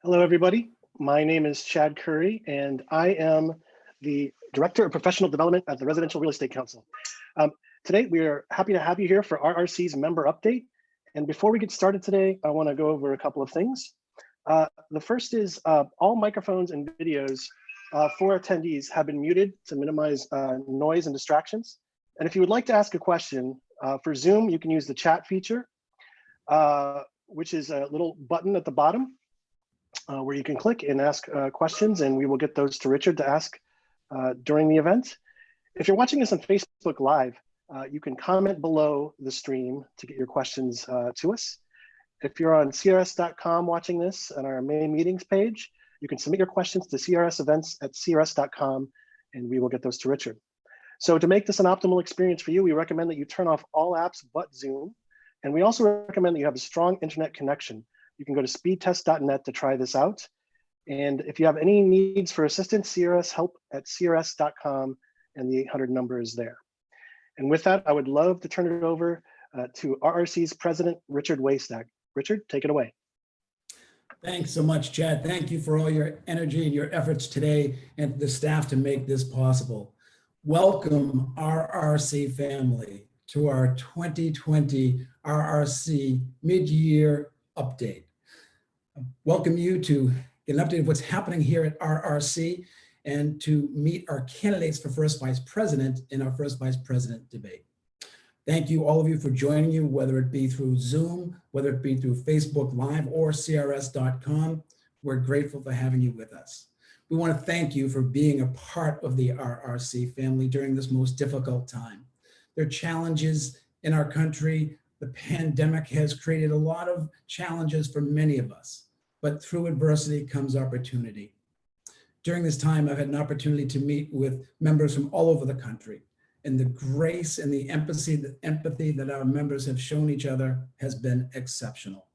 Hello, everybody. My name is Chad Curry, and I am the Director of Professional Development at the Residential Real Estate Council. Today, we are happy to have you here for RRC's member update. And before we get started today, I want to go over a couple of things. The first is all microphones and videos for attendees have been muted to minimize noise and distractions. And if you would like to ask a question for Zoom, you can use the chat feature, which is a little button at the bottom where you can click and ask questions, and we will get those to Richard to ask during the event. If you're watching this on Facebook Live, you can comment below the stream to get your questions to us. If you're on CRS.com watching this on our main meetings page, you can submit your questions to crsevents@crs.com, and we will get those to Richard. So to make this an optimal experience for you, we recommend that you turn off all apps but Zoom. And we also recommend that you have a strong internet connection. You can go to speedtest.net to try this out. And if you have any needs for assistance, CRS help at crs.com, and the 800 number is there. And with that, I would love to turn it over to RRC's president, Richard Waystack. Richard, take it away. Thanks so much, Chad. Thank you for all your energy and your efforts today and the staff to make this possible. Welcome, RRC family, to our 2020 RRC mid-year update. Welcome you to get an update of what's happening here at RRC and to meet our candidates for first vice president in our first vice president debate. Thank you, all of you, for joining you, whether it be through Zoom, whether it be through Facebook Live or CRS.com. We're grateful for having you with us. We want to thank you for being a part of the RRC family during this most difficult time. There are challenges in our country. The pandemic has created a lot of challenges for many of us, but through adversity comes opportunity. During this time, I've had an opportunity to meet with members from all over the country, and the grace and the empathy that our members have shown each other has been exceptional.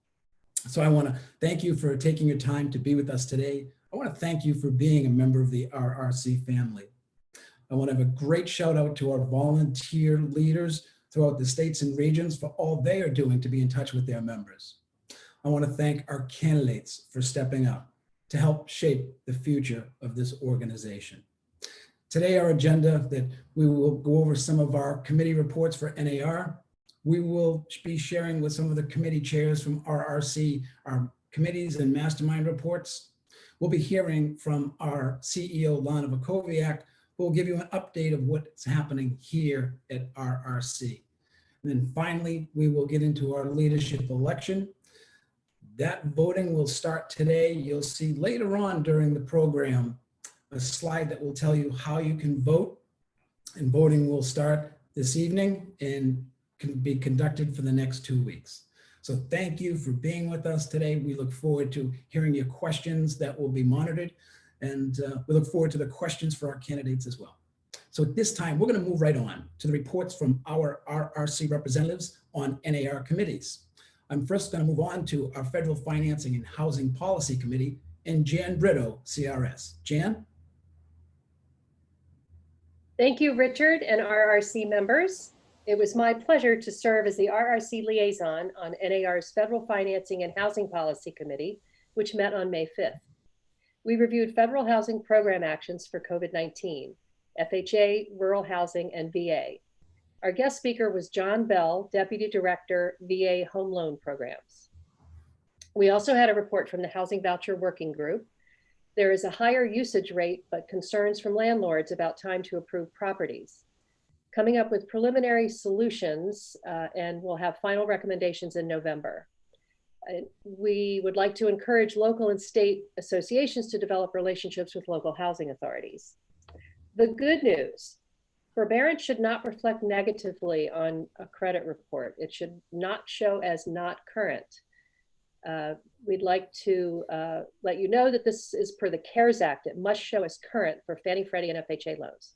So I want to thank you for taking your time to be with us today. I want to thank you for being a member of the RRC family. I want to have a great shout out to our volunteer leaders throughout the states and regions for all they are doing to be in touch with their members. I want to thank our candidates for stepping up to help shape the future of this organization. Today, our agenda that we will go over some of our committee reports for NAR. We will be sharing with some of the committee chairs from RRC, our committees and mastermind reports. We'll be hearing from our CEO, Lana Vakoviak, who will give you an update of what's happening here at RRC. And then finally, we will get into our leadership election. That voting will start today. You'll see later on during the program a slide that will tell you how you can vote, and voting will start this evening and can be conducted for the next 2 weeks. So thank you for being with us today. We look forward to hearing your questions that will be monitored, and we look forward to the questions for our candidates as well. So at this time, we're going to move right on to the reports from our RRC representatives on NAR committees. I'm first going to move on to our Federal Financing and Housing Policy Committee and Jan Brito, CRS. Jan? Thank you, Richard and RRC members. It was my pleasure to serve as the RRC liaison on NAR's Federal Financing and Housing Policy Committee, which met on May 5th. We reviewed federal housing program actions for COVID-19, FHA, rural housing, and VA. Our guest speaker was John Bell, Deputy Director, VA Home Loan Programs. We also had a report from the Housing Voucher Working Group. There is a higher usage rate, but concerns from landlords about time to approve properties. Coming up with preliminary solutions, and we'll have final recommendations in November. We would like to encourage local and state associations to develop relationships with local housing authorities. The good news, forbearance should not reflect negatively on a credit report. It should not show as not current. We'd like to let you know that this is per the CARES Act. It must show as current for Fannie, Freddie, and FHA loans.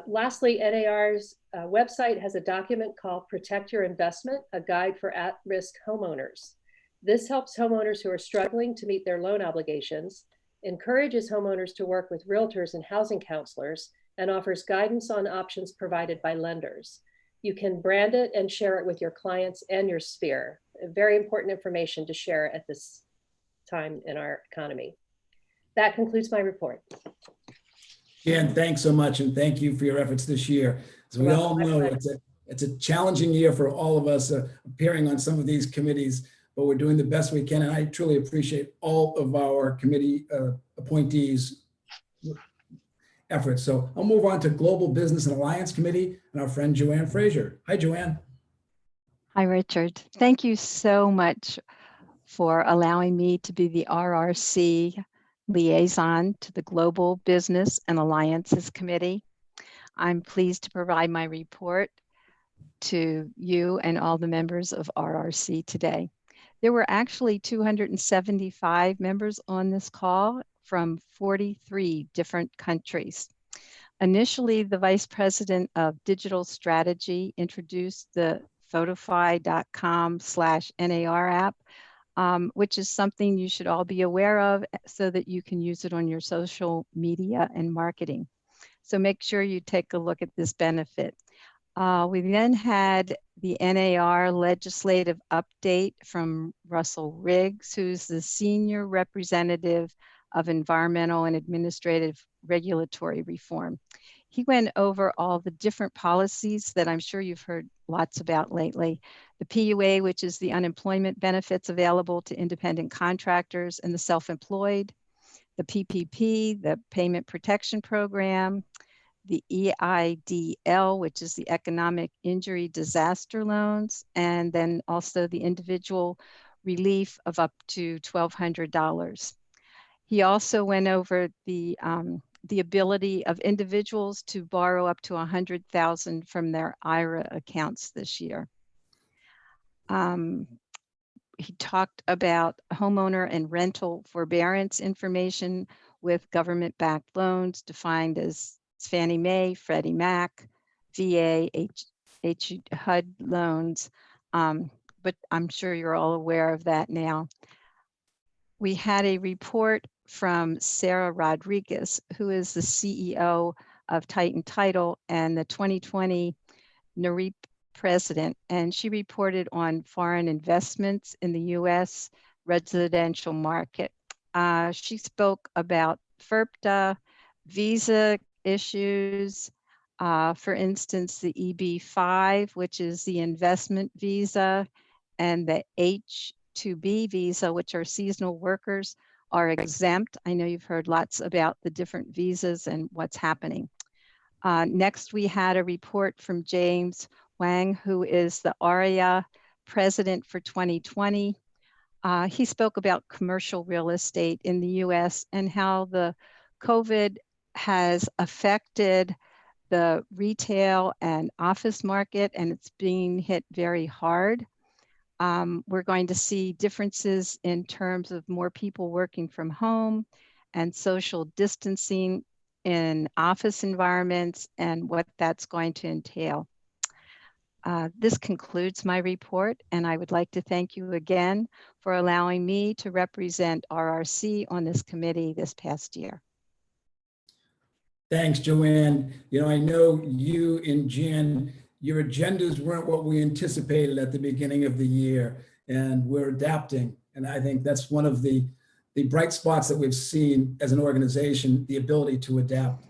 Lastly, NAR's website has a document called Protect Your Investment, a guide for at-risk homeowners. This helps homeowners who are struggling to meet their loan obligations, encourages homeowners to work with realtors and housing counselors, and offers guidance on options provided by lenders. You can brand it and share it with your clients and your sphere. Very important information to share at this time in our economy. That concludes my report. Jan, thanks so much, and thank you for your efforts this year. As we all know, it's a challenging year for all of us appearing on some of these committees, but we're doing the best we can, and I truly appreciate all of our committee appointees' efforts. So I'll move on to Global Business and Alliance Committee and our friend Joanne Frazier. Hi, Joanne. Hi, Richard. Thank you so much for allowing me to be the RRC liaison to the Global Business and Alliances Committee. I'm pleased to provide my report to you and all the members of RRC today. There were actually 275 members on this call from 43 different countries. Initially, the Vice President of Digital Strategy introduced the photify.com/NAR app, which is something you should all be aware of so that you can use it on your social media and marketing. So make sure you take a look at this benefit. We then had the NAR legislative update from Russell Riggs, who's the Senior Representative of Environmental and Administrative Regulatory Reform. He went over all the different policies that I'm sure you've heard lots about lately. The PUA, which is the unemployment benefits available to independent contractors and the self-employed. The PPP, the Payment Protection Program. The EIDL, which is the Economic Injury Disaster Loans. And then also the individual relief of up to $1,200. He also went over the ability of individuals to borrow up to $100,000 from their IRA accounts this year. He talked about homeowner and rental forbearance information with government-backed loans defined as Fannie Mae, Freddie Mac, VA, HUD loans, but I'm sure you're all aware of that now. We had a report from Sarah Rodriguez, who is the CEO of Titan Title and the 2020 NAREP president, and she reported on foreign investments in the U.S. residential market. She spoke about FIRPTA, visa issues, for instance, the EB-5, which is the investment visa, and the H-2B visa, which are seasonal workers, are exempt. I know you've heard lots about the different visas and what's happening. Next, we had a report from James Wang, who is the ARIA president for 2020. He spoke about commercial real estate in the US and how the COVID has affected the retail and office market, and it's being hit very hard. We're going to see differences in terms of more people working from home and social distancing in office environments and what that's going to entail. This concludes my report, and I would like to thank you again for allowing me to represent RRC on this committee this past year. Thanks, Joanne. You know, I know you and Jan, your agendas weren't what we anticipated at the beginning of the year, and we're adapting. And I think that's one of the bright spots that we've seen as an organization, the ability to adapt.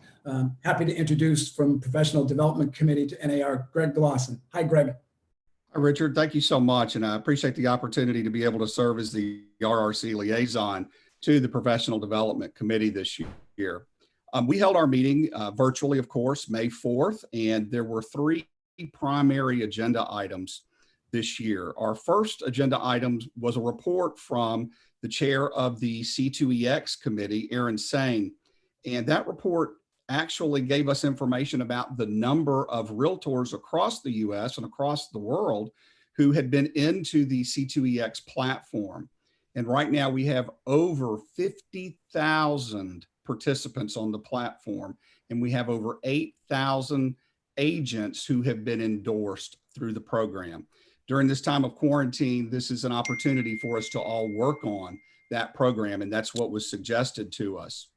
Happy to introduce from Professional Development Committee to NAR, Greg Glosson. Hi, Greg. Hi, Richard. Thank you so much. And I appreciate the opportunity to be able to serve as the RRC liaison to the Professional Development Committee this year. We held our meeting virtually, of course, May 4th, and there were 3 primary agenda items this year. Our first agenda item was a report from the chair of the C2EX committee, Aaron Sane, and that report actually gave us information about the number of realtors across the US and across the world who had been into the C2EX platform. And right now we have over 50,000 participants on the platform, and we have over 8,000 agents who have been endorsed through the program. During this time of quarantine, this is an opportunity for us to all work on that program, and that's what was suggested to us.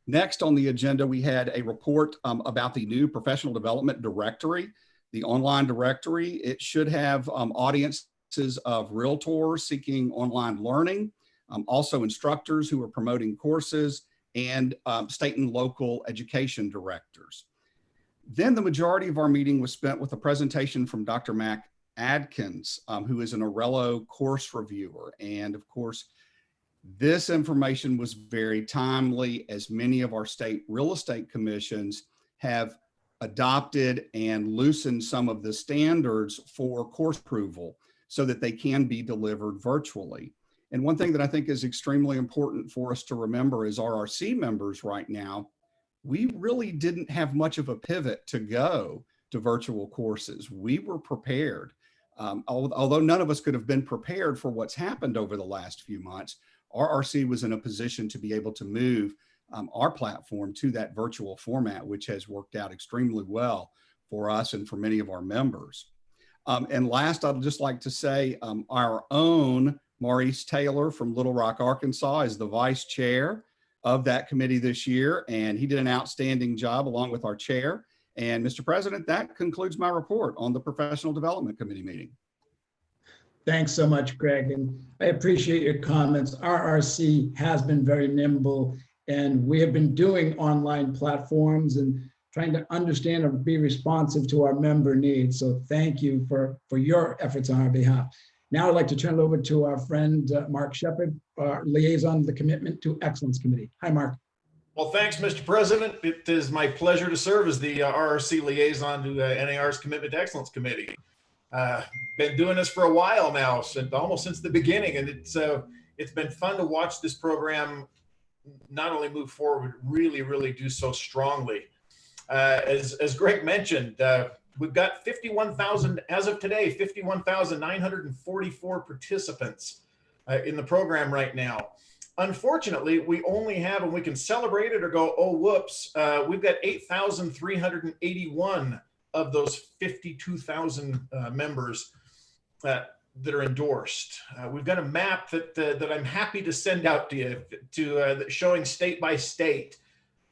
Next on the agenda, we had a report about the new professional development directory, the online directory. It should have audiences of realtors seeking online learning, also instructors who are promoting courses, and state and local education directors. Then the majority of our meeting was spent with a presentation from Dr. Mac Adkins, who is an Orello course reviewer. And of course, this information was very timely, as many of our state real estate commissions have adopted and loosened some of the standards for course approval so that they can be delivered virtually. And one thing that I think is extremely important for us to remember as RRC members right now, we really didn't have much of a pivot to go to virtual courses. We were prepared. Although none of us could have been prepared for what's happened over the last few months, RRC was in a position to be able to move our platform to that virtual format, which has worked out extremely well for us and for many of our members. And last, I'd just like to say our own Maurice Taylor from Little Rock, Arkansas is the vice chair of that committee this year, and he did an outstanding job along with our chair. And Mr. President, that concludes my report on the Professional Development Committee meeting. Thanks so much, Greg, and I appreciate your comments. RRC has been very nimble, and we have been doing online platforms and trying to understand and be responsive to our member needs. So thank you for your efforts on our behalf. Now I'd like to turn it over to our friend, Mark Shepard, our liaison to the Commitment to Excellence Committee. Hi, Mark. Well, thanks, Mr. President. It is my pleasure to serve as the RRC liaison to NAR's Commitment to Excellence Committee. Been doing this for a while now, almost since the beginning, and it's been fun to watch this program not only move forward, really do so strongly. As Greg mentioned, we've got 51,000, as of today, 51,944 participants in the program right now. Unfortunately, we only have, and we can celebrate it or go, oh, whoops, we've got 8,381 of those 52,000 members that are endorsed. We've got a map that I'm happy to send out to you, showing state by state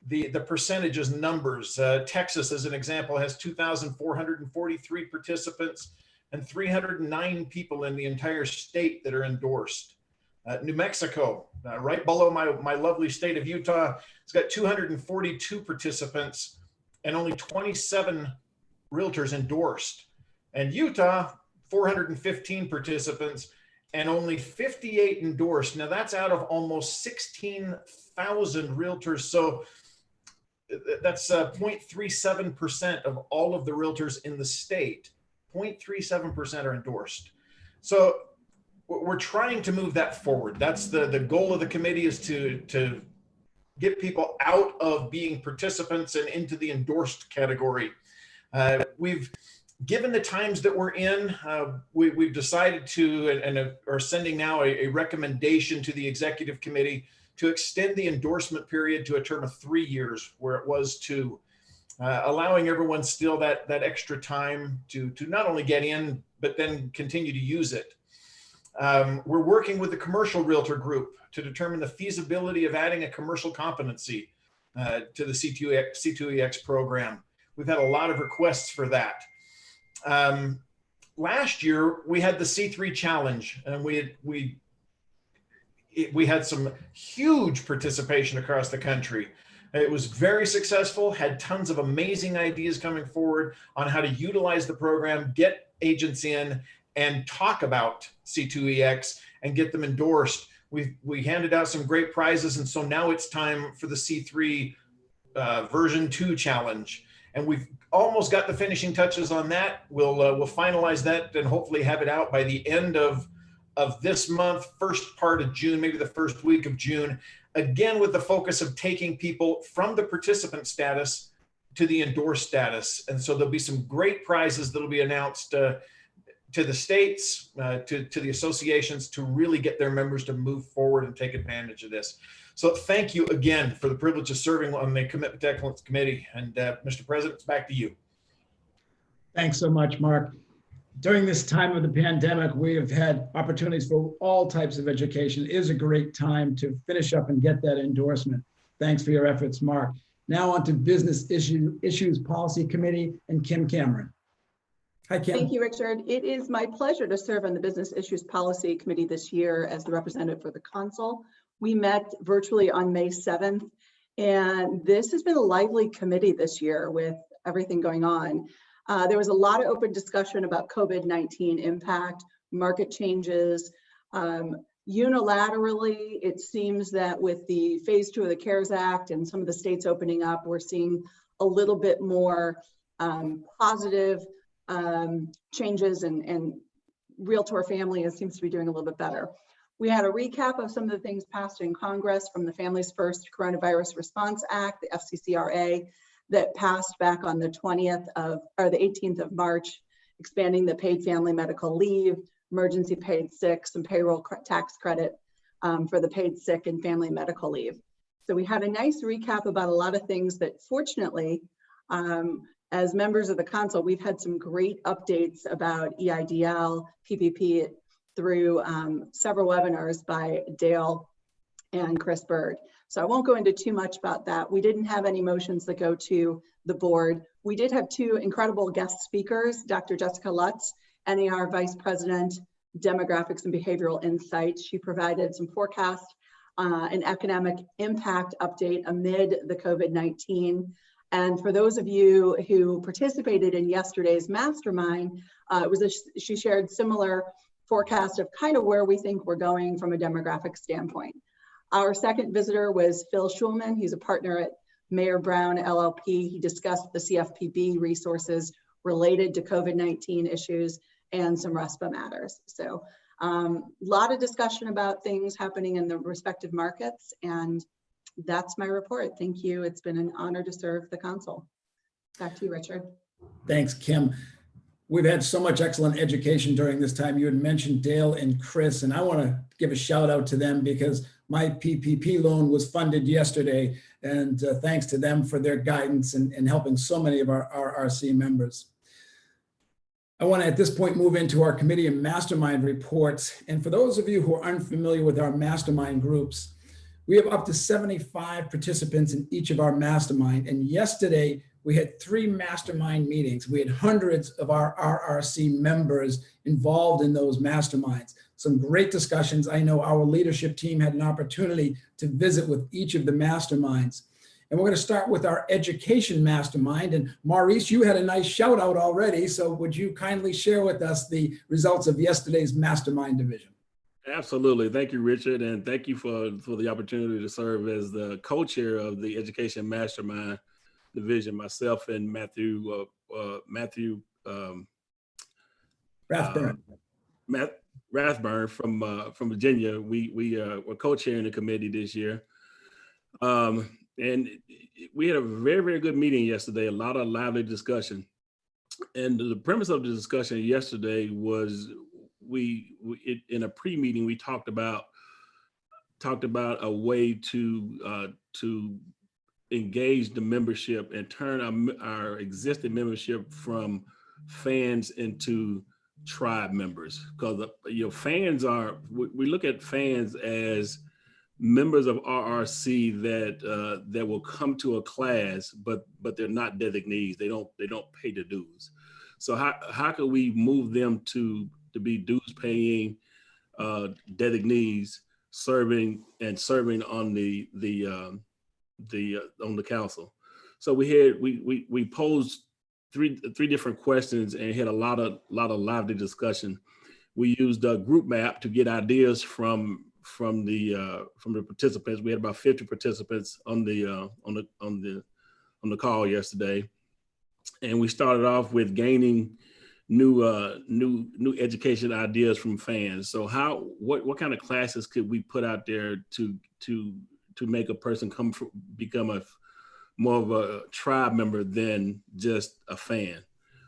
the percentages, numbers. Texas, as an example, has 2,443 participants and 309 people in the entire state that are endorsed. New Mexico, right below my lovely state of Utah, it's got 242 participants and only 27 realtors endorsed. And Utah, 415 participants and only 58 endorsed. Now that's out of almost 16,000 realtors. So that's 0.37% of all of the realtors in the state. 0.37% are endorsed. So we're trying to move that forward. That's the goal of the committee, is to get people out of being participants and into the endorsed category. We've, given the times that we're in, we've decided to, and are sending now a recommendation to the executive committee to extend the endorsement period to a term of 3 years, where it was 2, allowing everyone still that extra time to not only get in, but then continue to use it. We're working with the commercial realtor group to determine the feasibility of adding a commercial competency to the C2EX program. We've had a lot of requests for that. Last year, we had the C3 challenge, and we had some huge participation across the country. It was very successful, had tons of amazing ideas coming forward on how to utilize the program, get agents in, and talk about C2EX and get them endorsed. We handed out some great prizes, and so now it's time for the C3 version 2 challenge. And we've almost got the finishing touches on that. We'll finalize that and hopefully have it out by the end of this month, first part of June, maybe the first week of June, again with the focus of taking people from the participant status to the endorsed status. And so there'll be some great prizes that'll be announced to the states, to the associations, to really get their members to move forward and take advantage of this. So thank you again for the privilege of serving on the Commitment to Excellence Committee. And Mr. President, it's back to you. Thanks so much, Mark. During this time of the pandemic, we have had opportunities for all types of education. It is a great time to finish up and get that endorsement. Thanks for your efforts, Mark. Now on to Business Issues Policy Committee and Kim Cameron. Hi, Kim. Thank you, Richard. It is my pleasure to serve on the Business Issues Policy Committee this year as the representative for the Council. We met virtually on May 7th, and this has been a lively committee this year with everything going on. There was a lot of open discussion about COVID-19 impact, market changes. Unilaterally, it seems that with the phase 2 of the CARES Act and some of the states opening up, we're seeing a little bit more positive changes, and Realtor family seems to be doing a little bit better. We had a recap of some of the things passed in Congress, from the Families First Coronavirus Response Act, the FCCRA, that passed back on the 18th of March, expanding the paid family medical leave, emergency paid sick, some payroll tax credit for the paid sick and family medical leave. So we had a nice recap about a lot of things that, fortunately, as members of the Council, we've had some great updates about EIDL, PPP through several webinars by Dale and Chris Bird. So I won't go into too much about that. We didn't have any motions that go to the board. We did have 2 incredible guest speakers, Dr. Jessica Lutz, NAR Vice President, Demographics and Behavioral Insights. She provided some forecast and economic impact update amid the COVID-19. And for those of you who participated in yesterday's Mastermind, she shared similar forecast of kind of where we think we're going from a demographic standpoint. Our second visitor was Phil Schulman. He's a partner at Mayor Brown LLP. He discussed the CFPB resources related to COVID-19 issues and some RESPA matters. So a lot of discussion about things happening in the respective markets, and that's my report. Thank you. It's been an honor to serve the Council. Back to you, Richard. Thanks, Kim. We've had so much excellent education during this time. You had mentioned Dale and Chris, and I want to give a shout out to them because my PPP loan was funded yesterday, and thanks to them for their guidance and helping so many of our RRC members. I want to at this point move into our committee and mastermind reports. And for those of you who are unfamiliar with our mastermind groups, we have up to 75 participants in each of our mastermind. And yesterday we had 3 mastermind meetings. We had hundreds of our RRC members involved in those masterminds. Some great discussions. I know our leadership team had an opportunity to visit with each of the masterminds. And we're going to start with our education mastermind. And Maurice, you had a nice shout out already. So would you kindly share with us the results of yesterday's mastermind division? Absolutely. Thank you, Richard. And thank you for the opportunity to serve as the co-chair of the Education Mastermind division. Myself and Matthew Rathburn from Virginia. We were co-chairing the committee this year. And we had a very, very good meeting yesterday, a lot of lively discussion. And the premise of the discussion yesterday was in a pre-meeting, we talked about a way to engage the membership and turn our existing membership from fans into tribe members. Because fans we look at fans as members of RRC that will come to a class, but they're not designees. They don't pay the dues. So how can we move them to be dues paying designees serving on the council? So we posed three different questions and had a lot of lively discussion. We used a group map to get ideas from the participants. We had about 50 participants on the call yesterday, and we started off with gaining new education ideas from fans. So what kind of classes could we put out there to make a person become more of a tribe member than just a fan?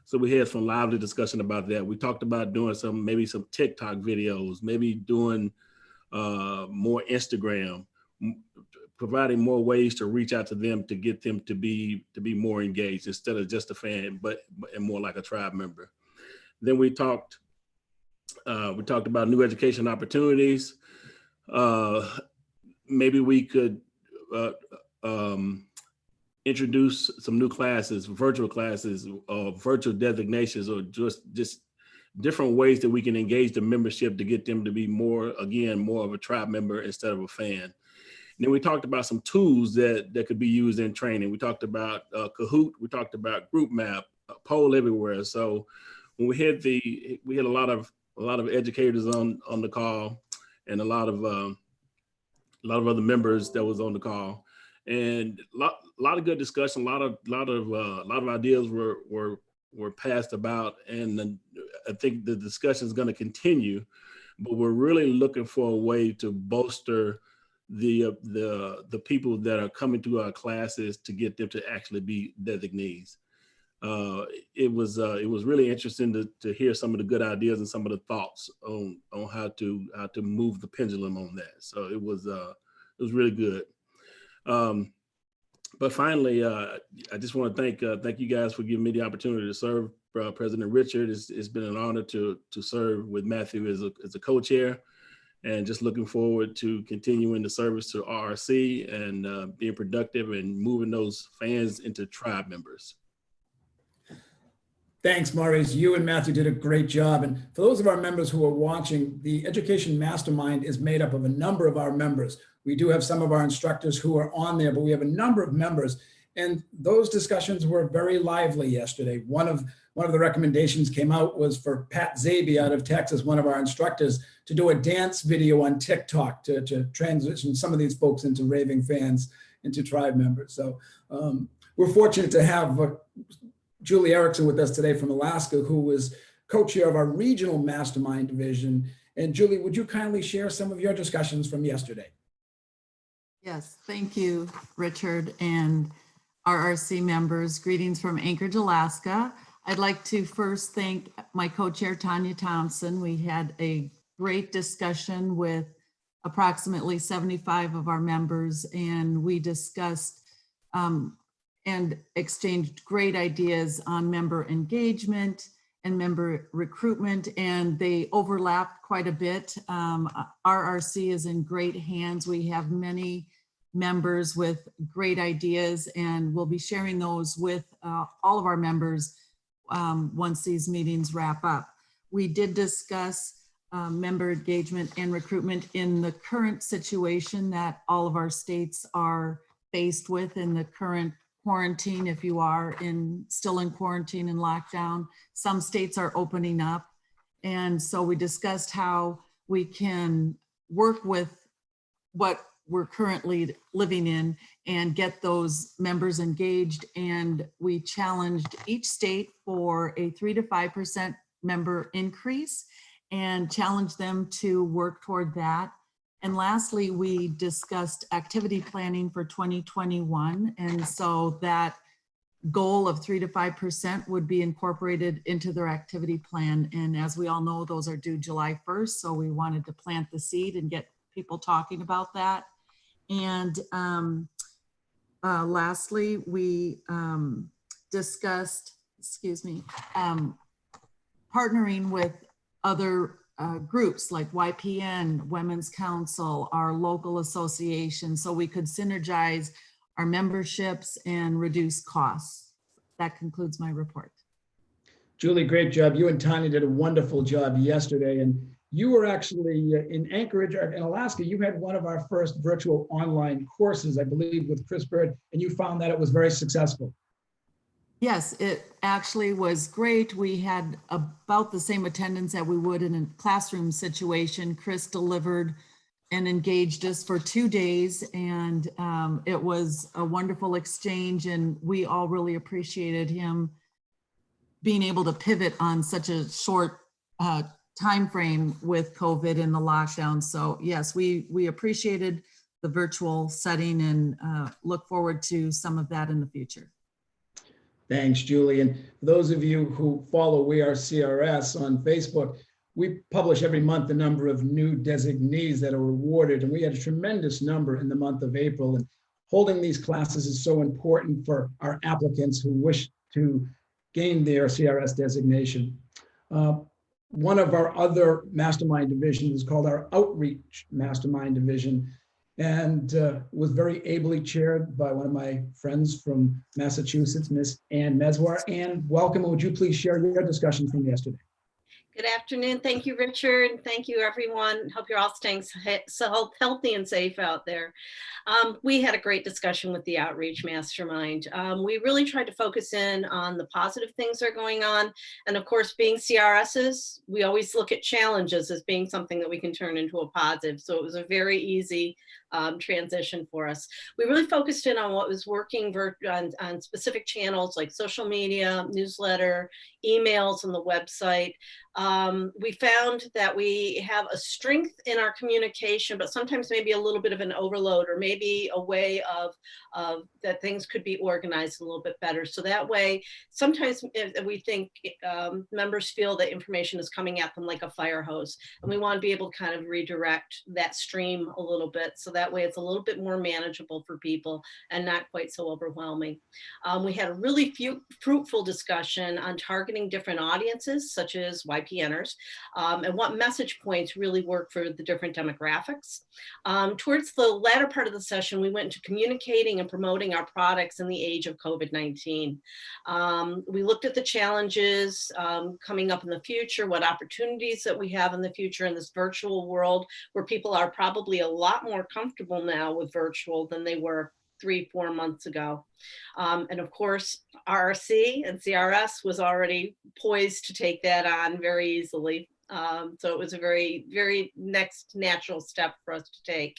So we had some lively discussion about that. We talked about doing maybe some TikTok videos, maybe doing more Instagram, providing more ways to reach out to them to get them to be more engaged instead of just a fan, and more like a tribe member. Then we talked about new education opportunities. Maybe we could introduce some new classes, virtual classes, virtual designations, or just different ways that we can engage the membership to get them to be more of a tribe member instead of a fan. And then we talked about some tools that could be used in training. We talked about Kahoot. We talked about Group Map, Poll Everywhere. So when we had a lot of educators on the call, and a lot of other members that was on the call, and a lot of good discussion. A lot of ideas were passed about, and I think the discussion is going to continue. But we're really looking for a way to bolster the people that are coming through our classes to get them to actually be designees. It was really interesting to hear some of the good ideas and some of the thoughts on how to move the pendulum on that. So it was really good. But finally, I just want to thank you guys for giving me the opportunity to serve President Richard. It's been an honor to serve with Matthew as a co-chair, and just looking forward to continuing the service to RRC and being productive and moving those fans into tribe members. Thanks, Maurice. You and Matthew did a great job. And for those of our members who are watching, the Education Mastermind is made up of a number of our members. We do have some of our instructors who are on there, but we have a number of members. And those discussions were very lively yesterday. One of the recommendations came out was for Pat Zabi out of Texas, one of our instructors, to do a dance video on TikTok to transition some of these folks into raving fans, into tribe members. So we're fortunate to have Julie Erickson with us today from Alaska, who was co-chair of our regional mastermind division. And Julie, would you kindly share some of your discussions from yesterday? Yes, thank you, Richard, and RRC members. Greetings from Anchorage, Alaska. I'd like to first thank my co-chair, Tanya Thompson. We had a great discussion with approximately 75 of our members, and we discussed and exchanged great ideas on member engagement and member recruitment, and they overlapped quite a bit. RRC is in great hands. We have many members with great ideas, and we'll be sharing those with all of our members once these meetings wrap up. We did discuss member engagement and recruitment in the current situation that all of our states are faced with in the current quarantine. If you are still in quarantine and lockdown, some states are opening up. And so we discussed how we can work with what we're currently living in and get those members engaged. And we challenged each state for a 3 to 5% member increase and challenged them to work toward that. And lastly, we discussed activity planning for 2021. And so that goal of 3 to 5% would be incorporated into their activity plan. And as we all know, those are due July 1st. So we wanted to plant the seed and get people talking about that. And lastly, we discussed, partnering with other groups like YPN, Women's Council, our local association, so we could synergize our memberships and reduce costs. That concludes my report. Julie, great job. You and Tanya did a wonderful job yesterday. And you were actually in Anchorage, in Alaska. You had one of our first virtual online courses, I believe, with Chris Bird, and you found that it was very successful. Yes, it actually was great. We had about the same attendance that we would in a classroom situation. Chris delivered and engaged us for 2 days, and it was a wonderful exchange, and we all really appreciated him being able to pivot on such a short time frame with COVID and the lockdown. So yes, we appreciated the virtual setting and look forward to some of that in the future. Thanks, Julie. And for those of you who follow We Are CRS on Facebook, we publish every month the number of new designees that are awarded, and we had a tremendous number in the month of April. And holding these classes is so important for our applicants who wish to gain their CRS designation. One of our other mastermind divisions is called our Outreach Mastermind Division. and was very ably chaired by one of my friends from Massachusetts, Miss Ann Meswar. Ann, welcome. Would you please share your discussion from yesterday? Good afternoon. Thank you, Richard. Thank you, everyone. Hope you're all staying so healthy and safe out there. We had a great discussion with the Outreach Mastermind. We really tried to focus in on the positive things that are going on. And of course, being CRSs, we always look at challenges as being something that we can turn into a positive. So it was a very easy transition for us. We really focused in on what was working on specific channels like social media, newsletter, emails, on the website. We found that we have a strength in our communication, but sometimes maybe a little bit of an overload, or maybe a way of that things could be organized a little bit better. So that way, sometimes we think members feel that information is coming at them like a fire hose, and we want to be able to kind of redirect that stream a little bit. So that way it's a little bit more manageable for people and not quite so overwhelming. We had a really fruitful discussion on targeting different audiences, such as YPNers, and what message points really work for the different demographics. Towards the latter part of the session, we went into communicating and promoting our products in the age of COVID-19. We looked at the challenges coming up in the future, what opportunities that we have in the future in this virtual world, where people are probably a lot more comfortable now with virtual than they were 3-4 months ago. And of course, RRC and CRS was already poised to take that on very easily. So it was a very, very next natural step for us to take.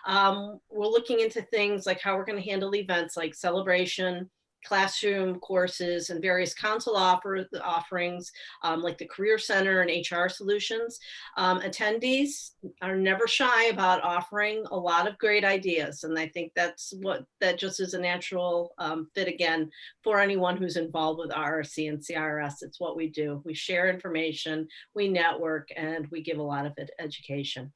We're looking into things like how we're going to handle events like celebration, classroom courses, and various council offerings like the Career Center and HR solutions. Attendees are never shy about offering a lot of great ideas. And I think that just is a natural fit again for anyone who's involved with RRC and CRS. It's what we do. We share information, we network, and we give a lot of education.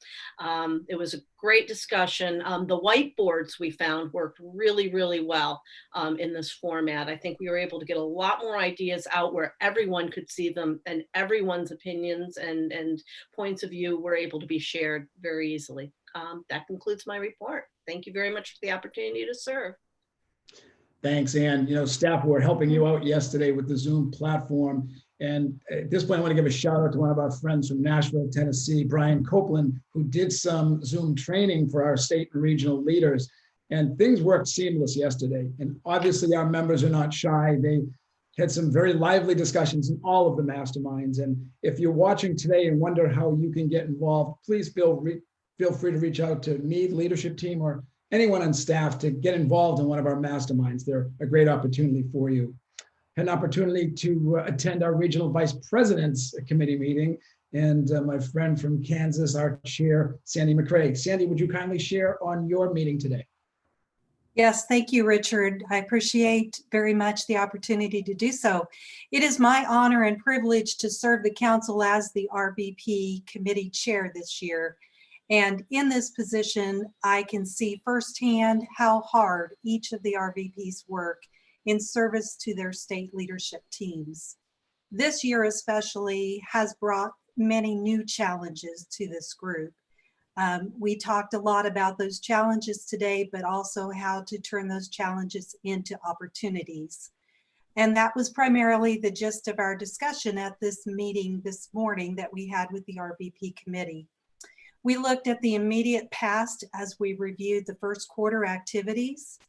It was a great discussion. The whiteboards we found worked really, really well in this format. I think we were able to get a lot more ideas out where everyone could see them, and everyone's opinions and points of view were able to be shared very easily. That concludes my report. Thank you very much for the opportunity to serve. Thanks, Ann. You know, staff were helping you out yesterday with the Zoom platform. And at this point, I want to give a shout out to one of our friends from Nashville, Tennessee, Brian Copeland, who did some Zoom training for our state and regional leaders. And things worked seamless yesterday. And obviously our members are not shy. They had some very lively discussions in all of the masterminds. And if you're watching today and wonder how you can get involved, please feel free to reach out to me, the leadership team, or anyone on staff to get involved in one of our masterminds. They're a great opportunity for you. Had an opportunity to attend our regional vice president's committee meeting, and my friend from Kansas, our chair, Sandy McCrae. Sandy, would you kindly share on your meeting today? Yes, thank you, Richard. I appreciate very much the opportunity to do so. It is my honor and privilege to serve the council as the RVP committee chair this year. And in this position, I can see firsthand how hard each of the RVPs work in service to their state leadership teams. This year especially has brought many new challenges to this group. We talked a lot about those challenges today, but also how to turn those challenges into opportunities. And that was primarily the gist of our discussion at this meeting this morning that we had with the RVP committee. We looked at the immediate past as we reviewed the first quarter activities.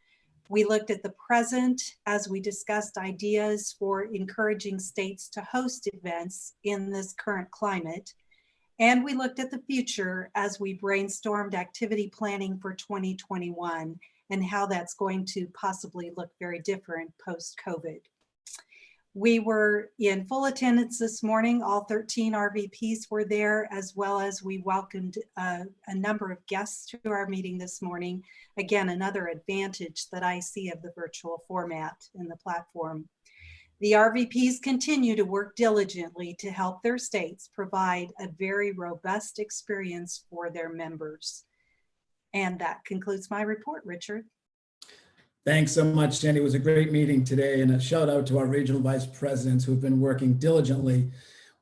We looked at the present as we discussed ideas for encouraging states to host events in this current climate. And we looked at the future as we brainstormed activity planning for 2021 and how that's going to possibly look very different post-COVID. We were in full attendance this morning. All 13 RVPs were there, as well as we welcomed a number of guests to our meeting this morning. Again, another advantage that I see of the virtual format in the platform. The RVPs continue to work diligently to help their states provide a very robust experience for their members. And that concludes my report, Richard. Thanks so much, Sandy. It was a great meeting today, and a shout out to our regional vice presidents who've been working diligently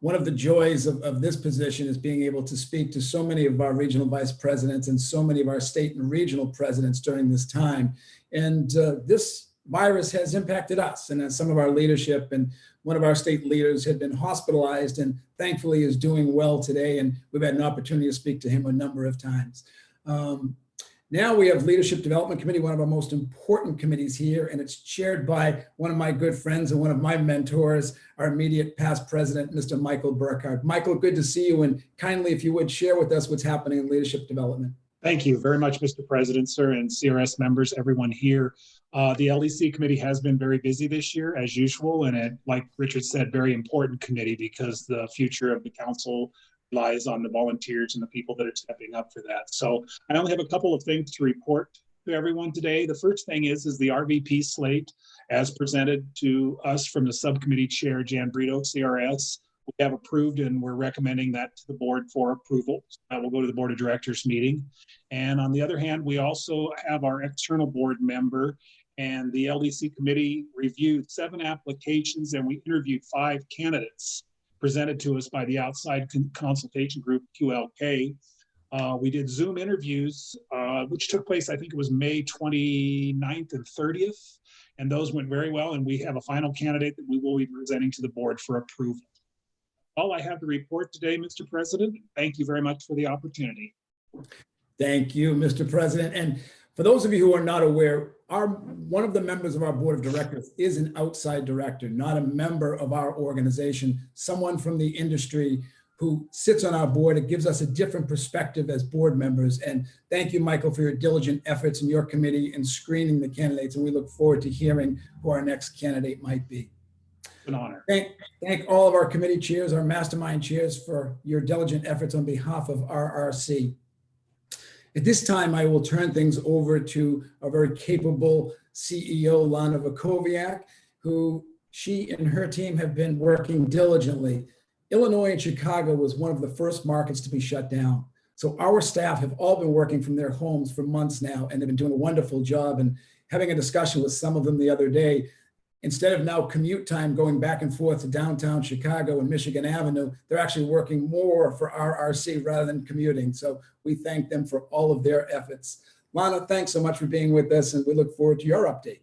one of the joys of this position is being able to speak to so many of our regional vice presidents and so many of our state and regional presidents during this time. And this virus has impacted us and some of our leadership, and one of our state leaders had been hospitalized and thankfully is doing well today. And we've had an opportunity to speak to him a number of times. Now we have Leadership Development Committee, one of our most important committees here, and it's chaired by one of my good friends and one of my mentors, our immediate past president, Mr. Michael Burkhardt. Michael, good to see you, and kindly, if you would, share with us what's happening in leadership development. Thank you very much, Mr. President, sir, and CRS members, everyone here. The LEC committee has been very busy this year, as usual, and it, like Richard said, very important committee because the future of the council relies on the volunteers and the people that are stepping up for that. So I only have a couple of things to report to everyone today. The first thing is the RVP slate as presented to us from the subcommittee chair, Jan Brito, CRS. We have approved and we're recommending that to the board for approval. That will go to the board of directors meeting. And on the other hand, we also have our external board member, and the LEC committee reviewed 7 applications and we interviewed 5 candidates presented to us by the outside consultation group, QLK. We did Zoom interviews, which took place, I think it was May 29th and 30th. And those went very well. And we have a final candidate that we will be presenting to the board for approval. All I have to report today, Mr. President. Thank you very much for the opportunity. Thank you, Mr. President. And for those of you who are not aware, one of the members of our board of directors is an outside director, not a member of our organization, someone from the industry who sits on our board. It gives us a different perspective as board members. And thank you, Michael, for your diligent efforts in your committee in screening the candidates. And we look forward to hearing who our next candidate might be. An honor. Thank all of our committee chairs, our mastermind chairs, for your diligent efforts on behalf of RRC. At this time, I will turn things over to a very capable CEO, Lana Vakoviak, who she and her team have been working diligently. Illinois and Chicago was one of the first markets to be shut down. So our staff have all been working from their homes for months now, and they've been doing a wonderful job. And having a discussion with some of them the other day, instead of now commute time going back and forth to downtown Chicago and Michigan Avenue, they're actually working more for RRC rather than commuting. So we thank them for all of their efforts. Lana, thanks so much for being with us, and we look forward to your update.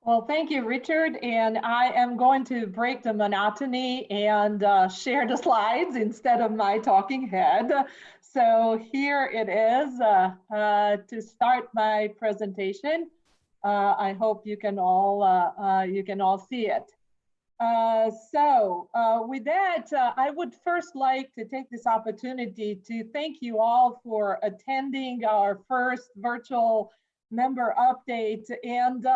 Well, thank you, Richard. And I am going to break the monotony and share the slides instead of my talking head. So here it is to start my presentation. I hope you can all see it. With that, I would first like to take this opportunity to thank you all for attending our first virtual member update. And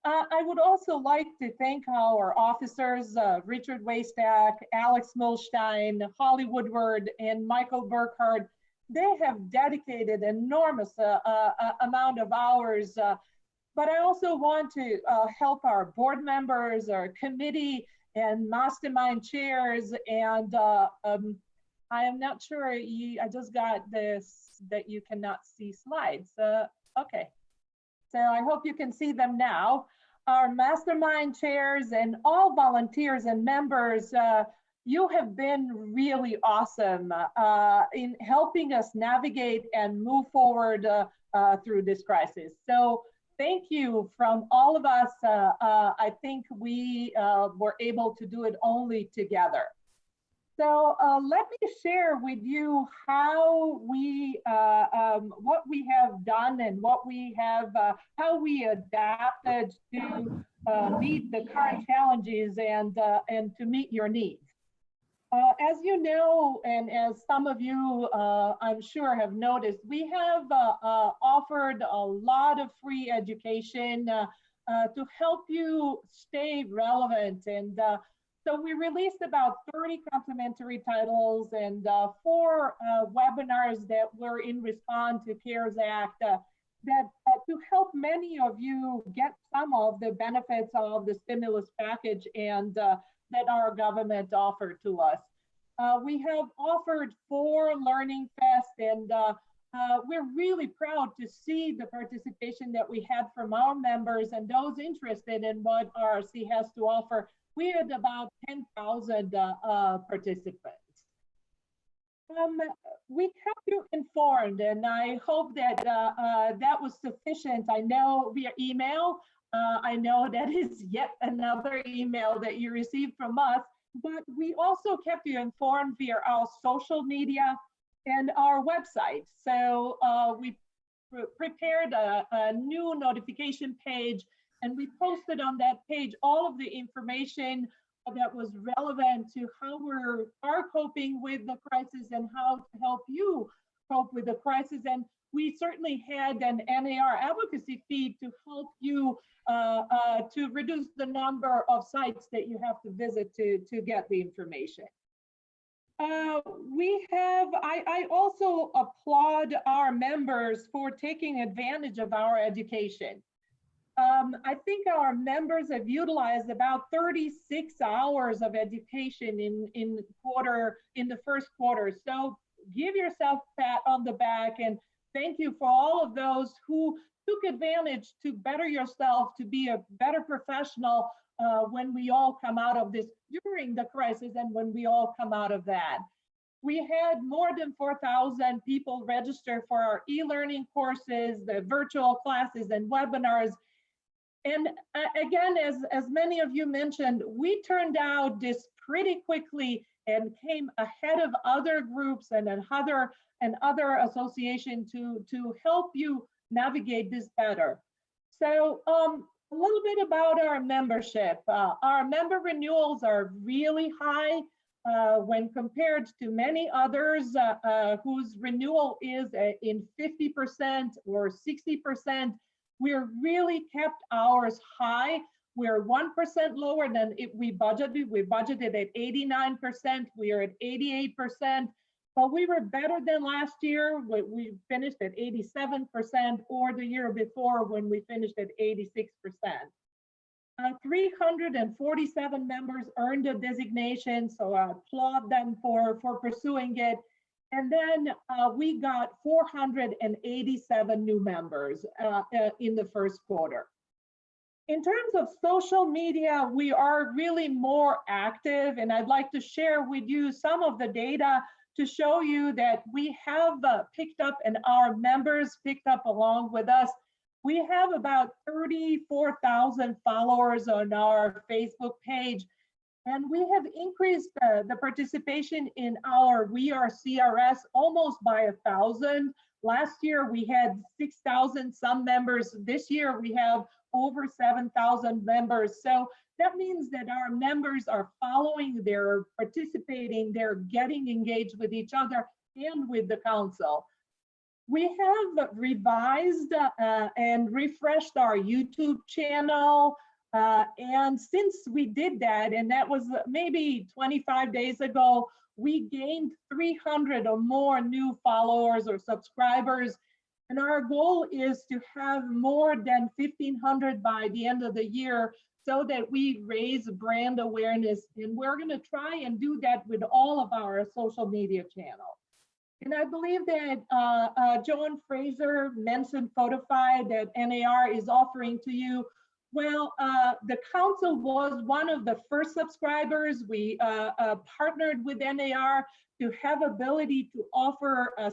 I would also like to thank our officers, Richard Waystack, Alex Milstein, Holly Woodward, and Michael Burkhardt. They have dedicated enormous amount of hours. But I also want to help our board members, our committee and mastermind chairs. And I am not sure, I just got this, that you cannot see slides. Okay, so I hope you can see them now. Our mastermind chairs and all volunteers and members, you have been really awesome in helping us navigate and move forward through this crisis. So thank you from all of us. I think we were able to do it only together. So let me share with you how we, what we have done and what we have, how we adapted to meet the current challenges and to meet your needs. As you know, and as some of you I'm sure have noticed, we have offered a lot of free education to help you stay relevant. And so we released about 30 complimentary titles and 4 webinars that were in response to CARES Act that to help many of you get some of the benefits of the stimulus package and that our government offered to us. We have offered 4 Learning Fest, and we're really proud to see the participation that we had from our members and those interested in what RRC has to offer. We had about 10,000 participants. We kept you informed, and I hope that that was sufficient. I know via email, I know that is yet another email that you received from us, but we also kept you informed via our social media and our website. So we prepared a new notification page, and we posted on that page all of the information that was relevant to how we are coping with the crisis and how to help you cope with the crisis. And we certainly had an NAR advocacy feed to help you to reduce the number of sites that you have to visit to get the information. I also applaud our members for taking advantage of our education. I think our members have utilized about 36 hours of education in the first quarter. So give yourself a pat on the back and thank you for all of those who took advantage to better yourself, to be a better professional when we all come out of this, during the crisis, and when we all come out of that. We had more than 4,000 people register for our e-learning courses, the virtual classes and webinars. And again, as many of you mentioned, we turned out this pretty quickly and came ahead of other groups and other associations to help you navigate this better. So a little bit about our membership. Our member renewals are really high when compared to many others whose renewal is in 50% or 60%. We're really kept ours high. We're 1% lower than we budgeted. We budgeted at 89%. We are at 88%. But we were better than last year. We finished at 87%, or the year before when we finished at 86%. 347 members earned a designation, so I applaud them for pursuing it. And then we got 487 new members in the first quarter. In terms of social media, we are really more active, and I'd like to share with you some of the data to show you that we have picked up, and our members picked up along with us. We have about 34,000 followers on our Facebook page. And we have increased the participation in our We Are CRS almost by 1,000. Last year, we had 6,000 some members. This year, we have over 7,000 members. So that means that our members are following, they're participating, they're getting engaged with each other and with the council. We have revised and refreshed our YouTube channel. And since we did that, and that was maybe 25 days ago, we gained 300 or more new followers or subscribers. And our goal is to have more than 1,500 by the end of the year so that we raise brand awareness. And we're going to try and do that with all of our social media channels. And I believe that Joan Fraser mentioned Photify that NAR is offering to you. Well, the council was one of the first subscribers. We partnered with NAR to have ability to offer a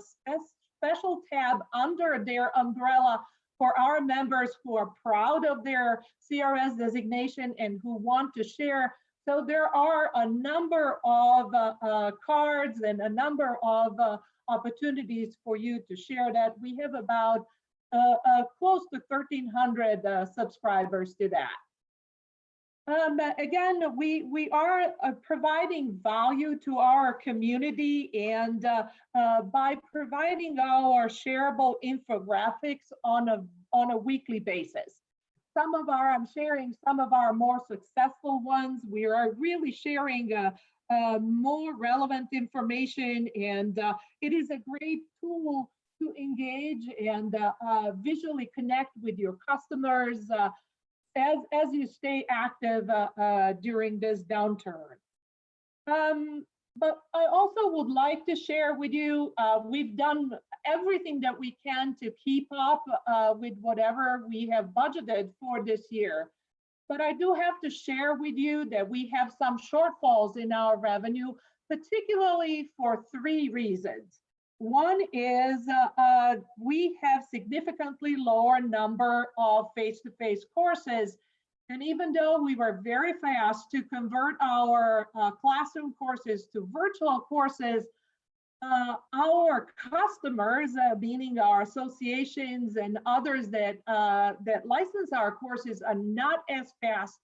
special tab under their umbrella for our members who are proud of their CRS designation and who want to share. So there are a number of cards and a number of opportunities for you to share that. We have about close to 1,300 subscribers to that. Again, we are providing value to our community, and by providing our shareable infographics on a weekly basis. I'm sharing some of our more successful ones. We are really sharing more relevant information, and it is a great tool to engage and visually connect with your customers as you stay active during this downturn. But I also would like to share with you, we've done everything that we can to keep up with whatever we have budgeted for this year. But I do have to share with you that we have some shortfalls in our revenue, particularly for 3 reasons. One is we have significantly lower number of face-to-face courses. And even though we were very fast to convert our classroom courses to virtual courses, our customers, meaning our associations and others that license our courses, are not as fast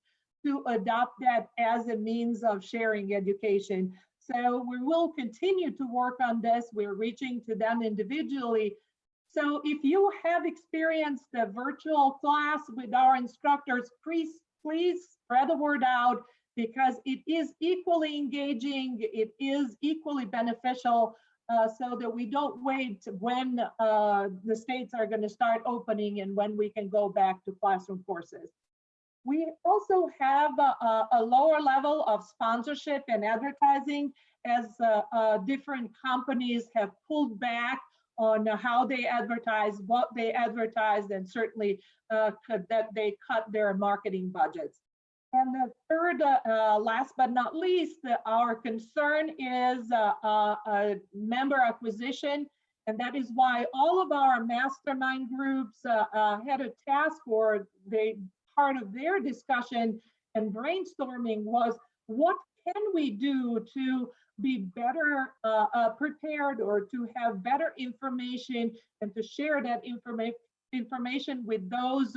to adopt that as a means of sharing education. So we will continue to work on this. We're reaching to them individually. So if you have experienced a virtual class with our instructors, please spread the word out, because it is equally engaging, it is equally beneficial, so that we don't wait when the states are going to start opening and when we can go back to classroom courses. We also have a lower level of sponsorship and advertising, as different companies have pulled back on how they advertise, what they advertise, and certainly that they cut their marketing budgets. And the third, last but not least, our concern is member acquisition. And that is why all of our mastermind groups had a task, or part of their discussion and brainstorming was, what can we do to be better prepared, or to have better information and to share that information with those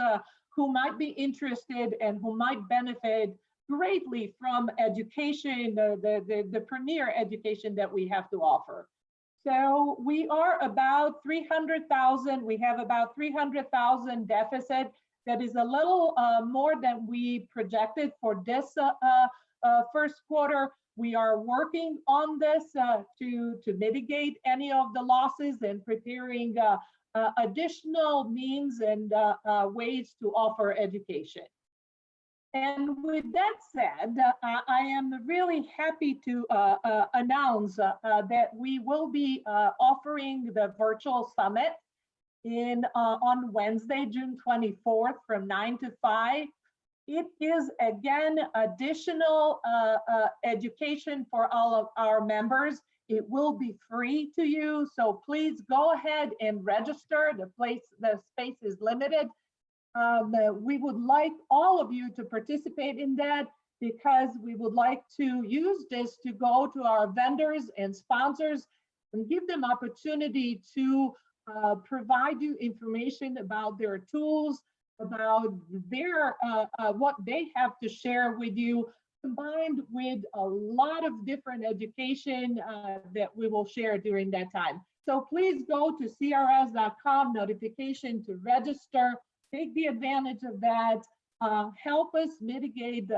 who might be interested and who might benefit greatly from education, the premier education that we have to offer. So we are about 300,000, we have about 300,000 deficit. That is a little more than we projected for this first quarter. We are working on this to mitigate any of the losses and preparing additional means and ways to offer education. And with that said, I am really happy to announce that we will be offering the virtual summit on Wednesday, June 24th from 9 to 5. It is again additional education for all of our members. It will be free to you, so please go ahead and register. The space is limited. We would like all of you to participate in that, because we would like to use this to go to our vendors and sponsors and give them opportunity to provide you information about their tools, about their what they have to share with you, combined with a lot of different education that we will share during that time. So please go to crs.com notification to register, take the advantage of that, help us mitigate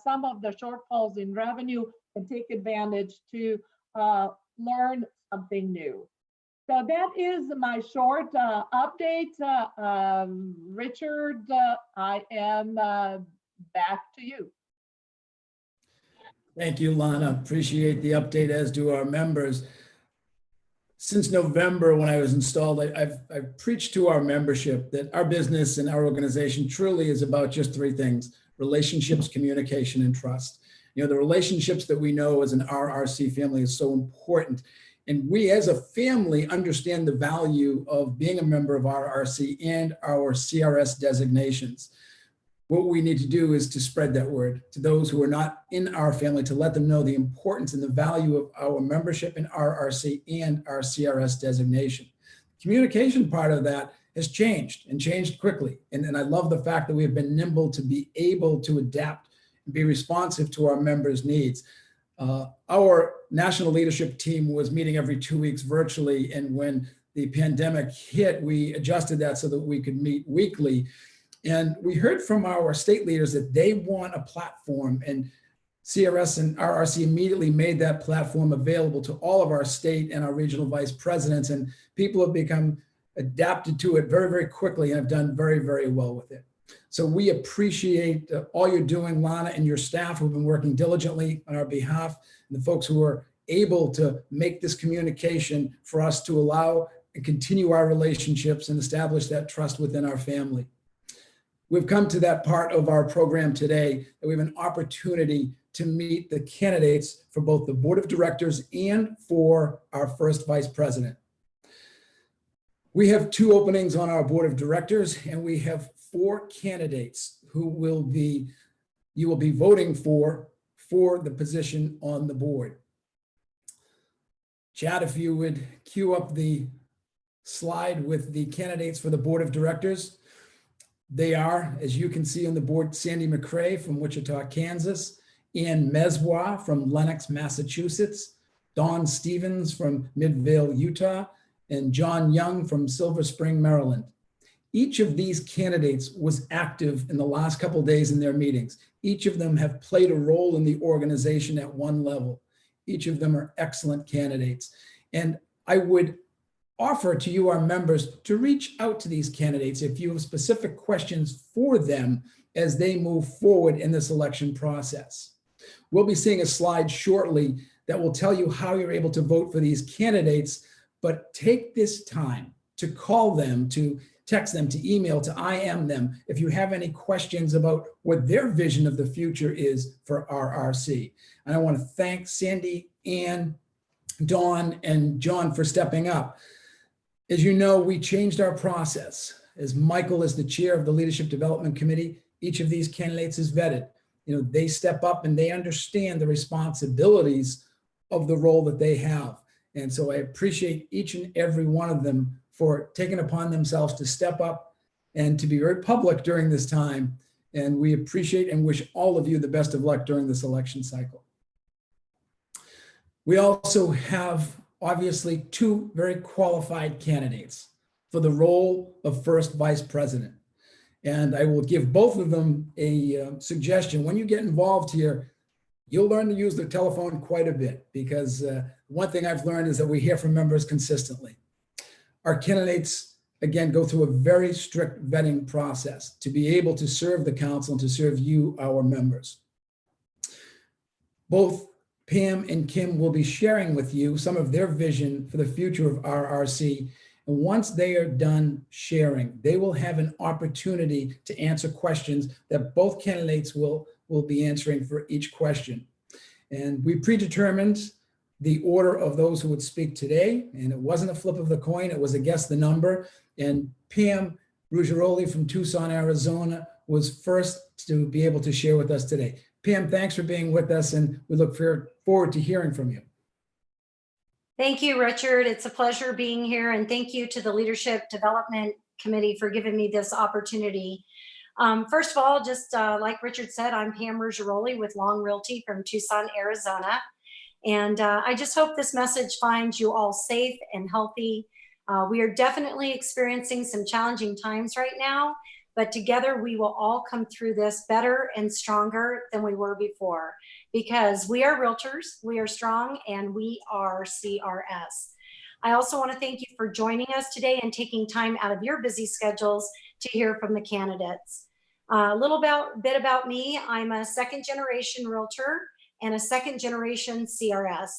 some of the shortfalls in revenue, and take advantage to learn something new. So that is my short update. Richard, I am back to you. Thank you, Lana. Appreciate the update, as do our members. Since November, when I was installed, I've preached to our membership that our business and our organization truly is about just 3 things: relationships, communication, and trust. You know, the relationships that we know as an RRC family is so important. And we as a family understand the value of being a member of RRC and our CRS designations. What we need to do is to spread that word to those who are not in our family, to let them know the importance and the value of our membership in RRC and our CRS designation. Communication part of that has changed, and changed quickly. And I love the fact that we have been nimble to be able to adapt and be responsive to our members' needs. Our national leadership team was meeting every 2 weeks virtually, and when the pandemic hit, we adjusted that so that we could meet weekly. And we heard from our state leaders that they want a platform, and CRS and RRC immediately made that platform available to all of our state and our regional vice presidents, and people have become adapted to it very, very quickly and have done very, very well with it. So we appreciate all you're doing, Lana, and your staff who've been working diligently on our behalf, and the folks who are able to make this communication for us to allow and continue our relationships and establish that trust within our family. We've come to that part of our program today that we have an opportunity to meet the candidates for both the board of directors and for our first vice president. We have 2 openings on our board of directors, and we have 4 candidates who you will be voting for the position on the board. Chad, if you would cue up the slide with the candidates for the board of directors. They are, as you can see on the board, Sandy McCrae from Wichita, Kansas, Ian Meswa from Lenox, Massachusetts, Don Stevens from Midvale, Utah, and John Young from Silver Spring, Maryland. Each of these candidates was active in the last couple of days in their meetings. Each of them have played a role in the organization at one level. Each of them are excellent candidates. And I would offer to you, our members, to reach out to these candidates if you have specific questions for them as they move forward in this election process. We'll be seeing a slide shortly that will tell you how you're able to vote for these candidates, but take this time to call them, to text them, to email, to IM them if you have any questions about what their vision of the future is for RRC. And I want to thank Sandy, Ann, Dawn, and John for stepping up. As you know, we changed our process. As Michael is the chair of the Leadership Development Committee, each of these candidates is vetted. They step up and they understand the responsibilities of the role that they have. And so I appreciate each and every one of them for taking upon themselves to step up and to be very public during this time. And we appreciate and wish all of you the best of luck during this election cycle. We also have obviously 2 very qualified candidates for the role of first vice president. And I will give both of them a suggestion. When you get involved here, you'll learn to use the telephone quite a bit, because one thing I've learned is that we hear from members consistently. Our candidates, again, go through a very strict vetting process to be able to serve the council and to serve you, our members. Both Pam and Kim will be sharing with you some of their vision for the future of RRC. And once they are done sharing, they will have an opportunity to answer questions that both candidates will be answering for each question. And we predetermined the order of those who would speak today, and it wasn't a flip of the coin, it was a guess the number. And Pam Ruggiero from Tucson, Arizona was first to be able to share with us today. Pam, thanks for being with us, and we look forward to hearing from you. Thank you, Richard. It's a pleasure being here, and thank you to the Leadership Development Committee for giving me this opportunity. First of all, just like Richard said, I'm Pam Ruggiero with Long Realty from Tucson, Arizona. And I just hope this message finds you all safe and healthy. We are definitely experiencing some challenging times right now, but together we will all come through this better and stronger than we were before, because we are realtors, we are strong, and we are CRS. I also want to thank you for joining us today and taking time out of your busy schedules to hear from the candidates. A little bit about me. I'm a 2nd-generation realtor and a 2nd-generation CRS.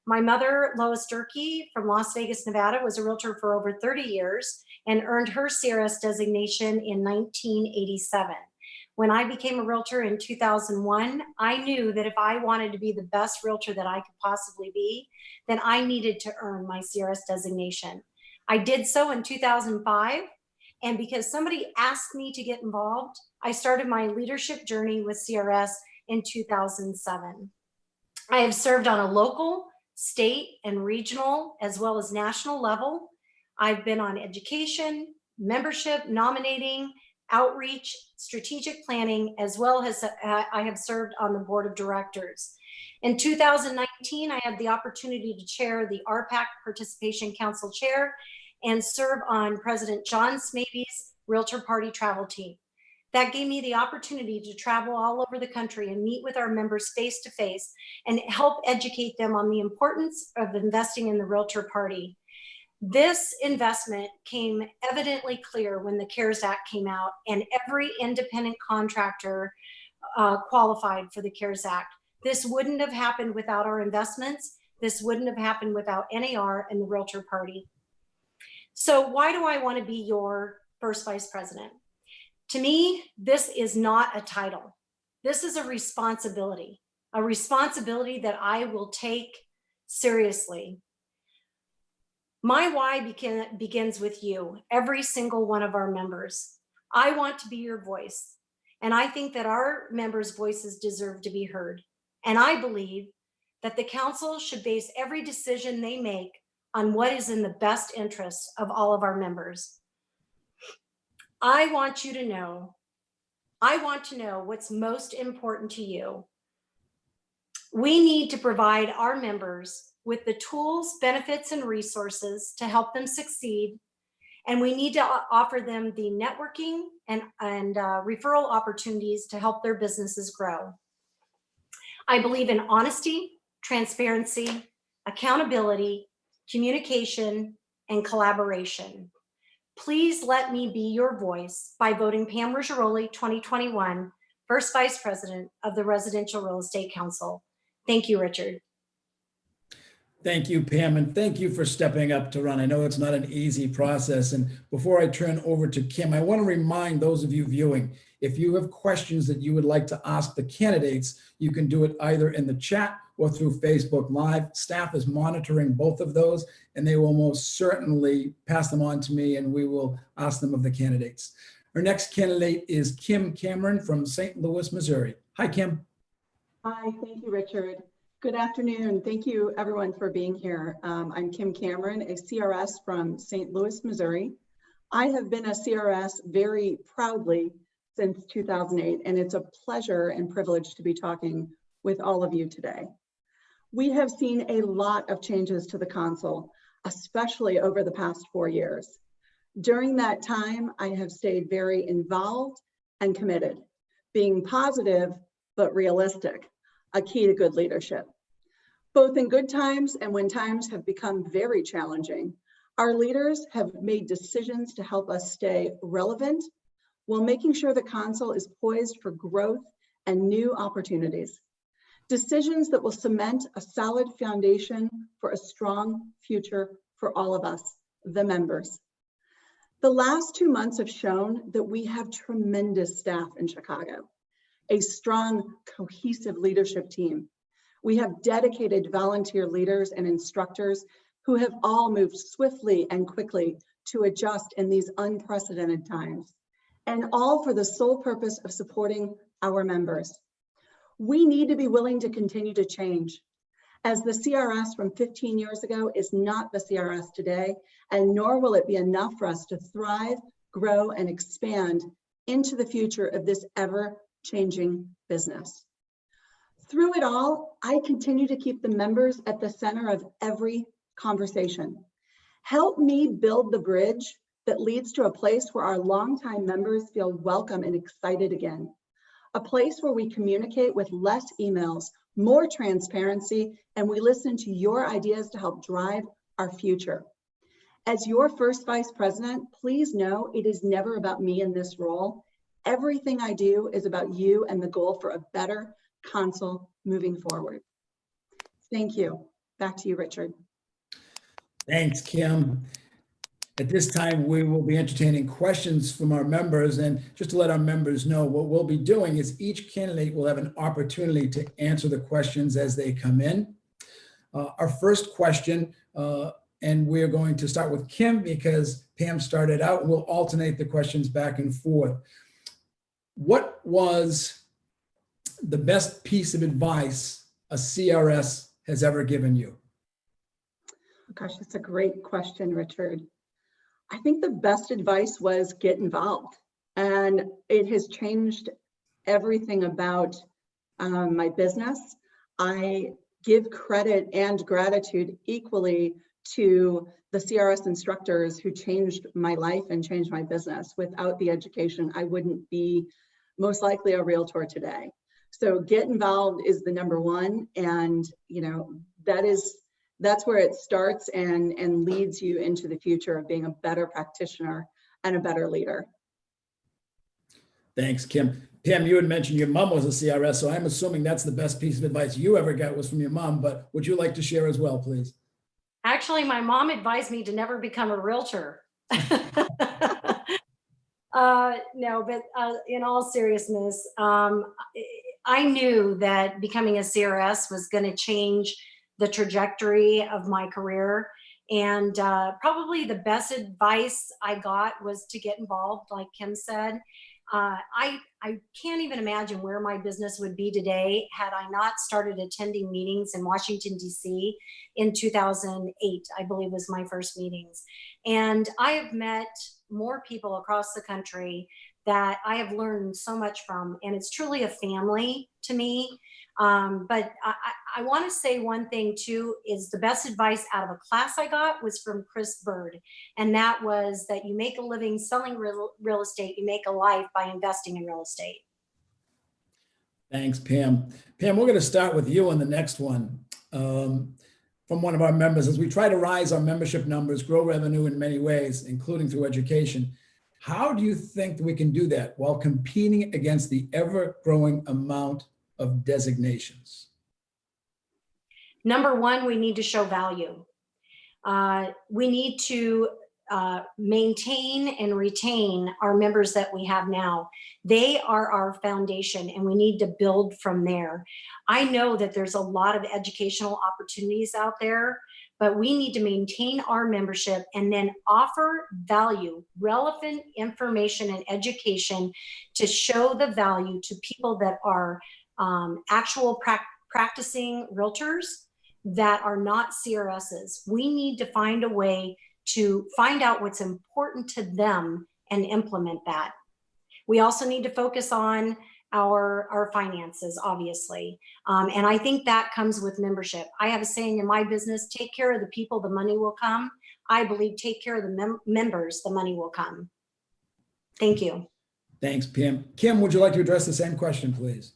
My mother, Lois Durkee from Las Vegas, Nevada, was a realtor for over 30 years and earned her CRS designation in 1987. When I became a realtor in 2001, I knew that if I wanted to be the best realtor that I could possibly be, then I needed to earn my CRS designation. I did so in 2005, and because somebody asked me to get involved, I started my leadership journey with CRS in 2007. I have served on a local, state, and regional, as well as national level. I've been on education, membership, nominating, outreach, strategic planning, as well as I have served on the board of directors. In 2019, I had the opportunity to chair the RPAC Participation Council Chair and serve on President John Smaby's Realtor Party travel team. That gave me the opportunity to travel all over the country and meet with our members face to face and help educate them on the importance of investing in the Realtor Party. This investment came evidently clear when the CARES Act came out and every independent contractor qualified for the CARES Act. This wouldn't have happened without our investments. This wouldn't have happened without NAR and the Realtor Party. So why do I want to be your first vice president? To me, this is not a title. This is a responsibility that I will take seriously. My why begins with you, every single one of our members. I want to be your voice, and I think that our members' voices deserve to be heard. And I believe that the council should base every decision they make on what is in the best interest of all of our members. I want to know what's most important to you. We need to provide our members with the tools, benefits, and resources to help them succeed. And we need to offer them the networking and referral opportunities to help their businesses grow. I believe in honesty, transparency, accountability, communication, and collaboration. Please let me be your voice by voting Pam Ruggiero 2021 First Vice President of the Residential Real Estate Council. Thank you, Richard. Thank you, Pam, and thank you for stepping up to run. I know it's not an easy process. And before I turn over to Kim, I want to remind those of you viewing, if you have questions that you would like to ask the candidates, you can do it either in the chat or through Facebook Live. Staff is monitoring both of those, and they will most certainly pass them on to me, and we will ask them of the candidates. Our next candidate is Kim Cameron from St. Louis, Missouri. Hi, Kim. Hi, thank you, Richard. Good afternoon. Thank you, everyone, for being here. I'm Kim Cameron, a CRS from St. Louis, Missouri. I have been a CRS very proudly since 2008, and it's a pleasure and privilege to be talking with all of you today. We have seen a lot of changes to the council, especially over the past 4 years. During that time, I have stayed very involved and committed, being positive but realistic, a key to good leadership. Both in good times and when times have become very challenging, our leaders have made decisions to help us stay relevant while making sure the council is poised for growth and new opportunities. Decisions that will cement a solid foundation for a strong future for all of us, the members. The last 2 months have shown that we have tremendous staff in Chicago, a strong, cohesive leadership team. We have dedicated volunteer leaders and instructors who have all moved swiftly and quickly to adjust in these unprecedented times, and all for the sole purpose of supporting our members. We need to be willing to continue to change, as the CRS from 15 years ago is not the CRS today, and nor will it be enough for us to thrive, grow, and expand into the future of this ever-changing business. Through it all, I continue to keep the members at the center of every conversation. Help me build the bridge that leads to a place where our longtime members feel welcome and excited again. A place where we communicate with less emails, more transparency, and we listen to your ideas to help drive our future. As your first vice president, please know it is never about me in this role. Everything I do is about you and the goal for a better council moving forward. Thank you. Back to you, Richard. Thanks, Kim. At this time, we will be entertaining questions from our members. And just to let our members know, what we'll be doing is each candidate will have an opportunity to answer the questions as they come in. Our first question, and we're going to start with Kim because Pam started out, and we'll alternate the questions back and forth. What was the best piece of advice a CRS has ever given you? Gosh, that's a great question, Richard. I think the best advice was get involved, and it has changed everything about my business. I give credit and gratitude equally to the CRS instructors who changed my life and changed my business. Without the education, I wouldn't be most likely a realtor today. So get involved is the number one, and that's where it starts and leads you into the future of being a better practitioner and a better leader. Thanks, Kim. Pam, you had mentioned your mom was a CRS, so I'm assuming that's the best piece of advice you ever got was from your mom, but would you like to share as well, please? Actually, my mom advised me to never become a realtor. No, but in all seriousness, I knew that becoming a CRS was going to change the trajectory of my career. And probably the best advice I got was to get involved, like Kim said. I can't even imagine where my business would be today had I not started attending meetings in Washington, D.C. in 2008, I believe was my first meetings. And I have met more people across the country that I have learned so much from, and it's truly a family to me. But I want to say one thing too, is the best advice out of a class I got was from Chris Bird. And that was that you make a living selling real estate, you make a life by investing in real estate. Thanks, Pam. Pam, we're going to start with you on the next one. From one of our members, as we try to rise our membership numbers, grow revenue in many ways, including through education. How do you think that we can do that while competing against the ever-growing amount of designations? Number one, we need to show value. We need to maintain and retain our members that we have now. They are our foundation, and we need to build from there. I know that there's a lot of educational opportunities out there, but we need to maintain our membership and then offer value, relevant information and education to show the value to people that are actual practicing realtors that are not CRSs. We need to find a way to find out what's important to them and implement that. We also need to focus on our finances, obviously. And I think that comes with membership. I have a saying in my business, take care of the people, the money will come. I believe take care of the members, the money will come. Thank you. Thanks, Pam. Kim, would you like to address the same question, please?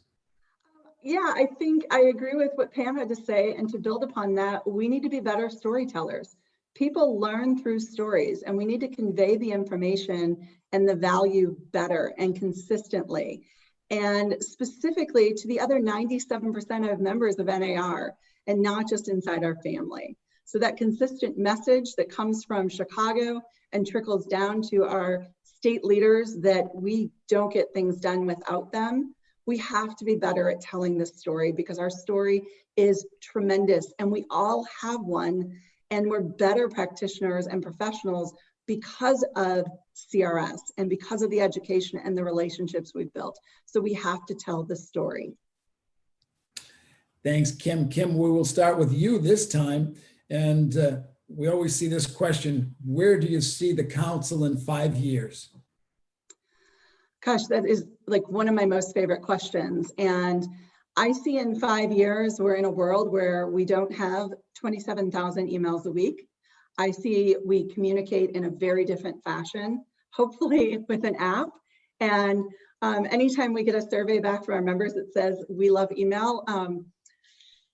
Yeah, I think I agree with what Pam had to say. And to build upon that, we need to be better storytellers. People learn through stories, and we need to convey the information and the value better and consistently. And specifically to the other 97% of members of NAR, and not just inside our family. So that consistent message that comes from Chicago and trickles down to our state leaders that we don't get things done without them. We have to be better at telling this story because our story is tremendous and we all have one, and we're better practitioners and professionals because of CRS and because of the education and the relationships we've built. So we have to tell the story. Thanks, Kim. Kim, we will start with you this time. And we always see this question, where do you see the council in 5 years? Gosh, that is like one of my most favorite questions. And I see in 5 years, we're in a world where we don't have 27,000 emails a week. I see we communicate in a very different fashion, hopefully with an app. And anytime we get a survey back from our members that says we love email,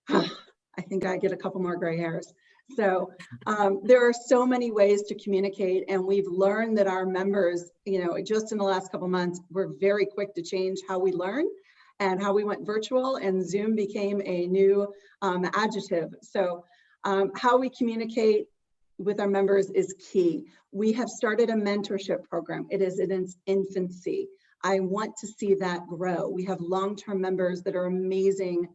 I think I get a couple more gray hairs. So there are so many ways to communicate, and we've learned that our members, you know, just in the last couple months, we're very quick to change how we learn and how we went virtual, and Zoom became a new adjective. So how we communicate with our members is key. We have started a mentorship program. It is in its infancy. I want to see that grow. We have long-term members that are amazing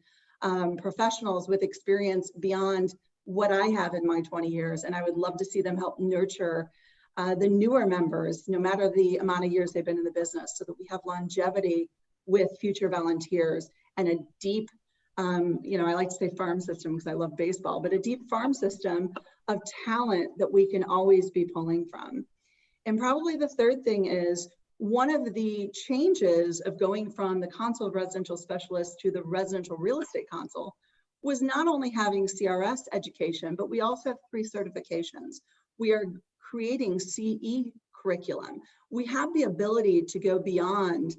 professionals with experience beyond what I have in my 20 years. And I would love to see them help nurture the newer members, no matter the amount of years they've been in the business, so that we have longevity with future volunteers and a deep, you know, I like to say farm system because I love baseball, but a deep farm system of talent that we can always be pulling from. And probably the third thing is, one of the changes of going from the Council of Residential Specialists to the Residential Real Estate Council was not only having CRS education, but we also have 3 certifications. We are creating CE curriculum. We have the ability to go beyond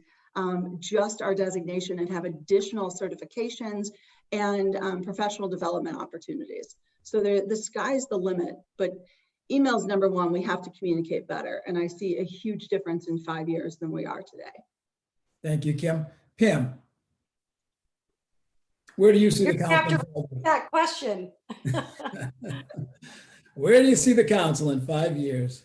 just our designation and have additional certifications and professional development opportunities. So the sky's the limit, but email's number one. We have to communicate better. And I see a huge difference in 5 years than we are today. Thank you, Kim. Pam, where do you see the You're gonna have council? to that question. Where do you see the council in 5 years?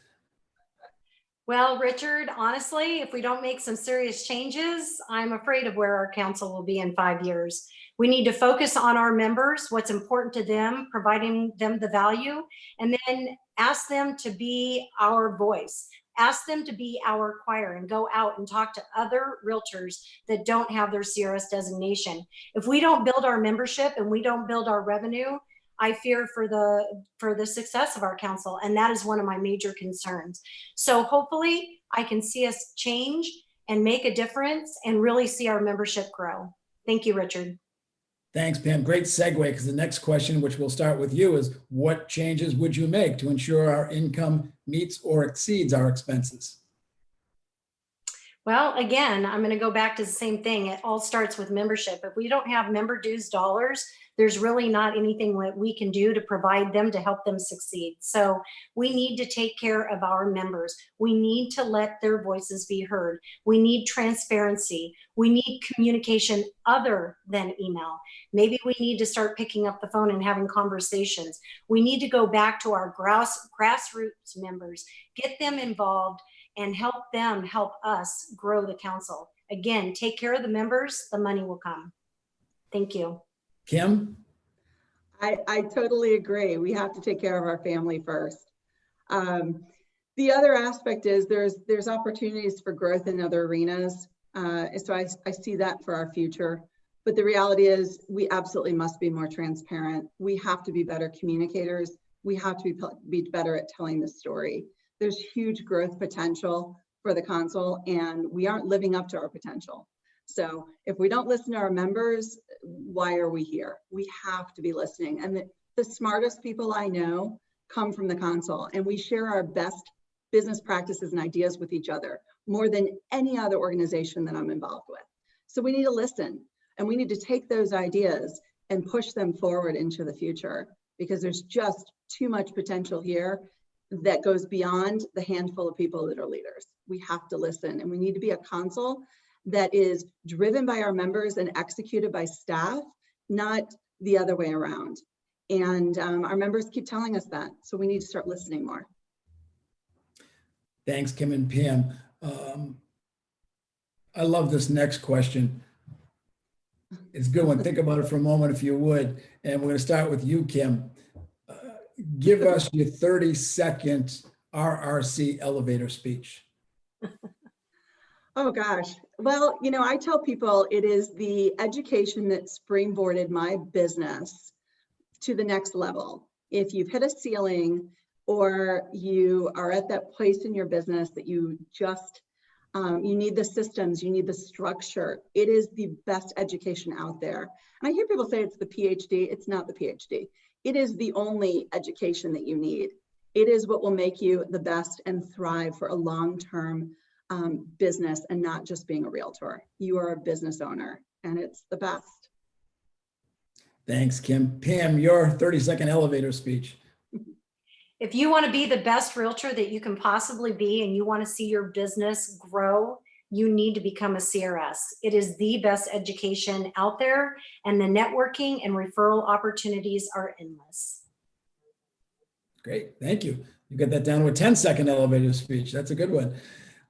Well, Richard, honestly, if we don't make some serious changes, I'm afraid of where our council will be in 5 years. We need to focus on our members, what's important to them, providing them the value, and then ask them to be our voice. Ask them to be our choir and go out and talk to other realtors that don't have their CRS designation. If we don't build our membership and we don't build our revenue, I fear for the success of our council, and that is one of my major concerns. So hopefully I can see us change and make a difference and really see our membership grow. Thank you, Richard. Thanks, Pam. Great segue, because the next question, which we'll start with you, is what changes would you make to ensure our income meets or exceeds our expenses? Well, again, I'm going to go back to the same thing. It all starts with membership. If we don't have member dues dollars, there's really not anything that we can do to provide them to help them succeed. So we need to take care of our members. We need to let their voices be heard. We need transparency. We need communication other than email. Maybe we need to start picking up the phone and having conversations. We need to go back to our grassroots members, get them involved, and help them help us grow the council. Again, take care of the members, the money will come. Thank you. Kim? I totally agree. We have to take care of our family first. The other aspect is there's opportunities for growth in other arenas. So I see that for our future. But the reality is we absolutely must be more transparent. We have to be better communicators. We have to be better at telling the story. There's huge growth potential for the council, and we aren't living up to our potential. So if we don't listen to our members, why are we here? We have to be listening. And the smartest people I know come from the council, and we share our best business practices and ideas with each other more than any other organization that I'm involved with. So we need to listen, and we need to take those ideas and push them forward into the future, because there's just too much potential here that goes beyond the handful of people that are leaders. We have to listen, and we need to be a council that is driven by our members and executed by staff, not the other way around. And our members keep telling us that, so we need to start listening more. Thanks, Kim and Pam. I love this next question. It's a good one. Think about it for a moment, if you would. And we're going to start with you, Kim. Give us your 30-second RRC elevator speech. Oh gosh. Well, you know, I tell people it is the education that springboarded my business to the next level. If you've hit a ceiling or you are at that place in your business that you just, you need the systems, you need the structure, it is the best education out there. And I hear people say it's the PhD. It's not the PhD. It is the only education that you need. It is what will make you the best and thrive for a long-term business, and not just being a realtor. You are a business owner, and it's the best. Thanks, Kim. Pam, your 30-second elevator speech. If you want to be the best realtor that you can possibly be, and you want to see your business grow, you need to become a CRS. It is the best education out there, and the networking and referral opportunities are endless. Great, thank you. You got that down to a 10-second elevator speech. That's a good one.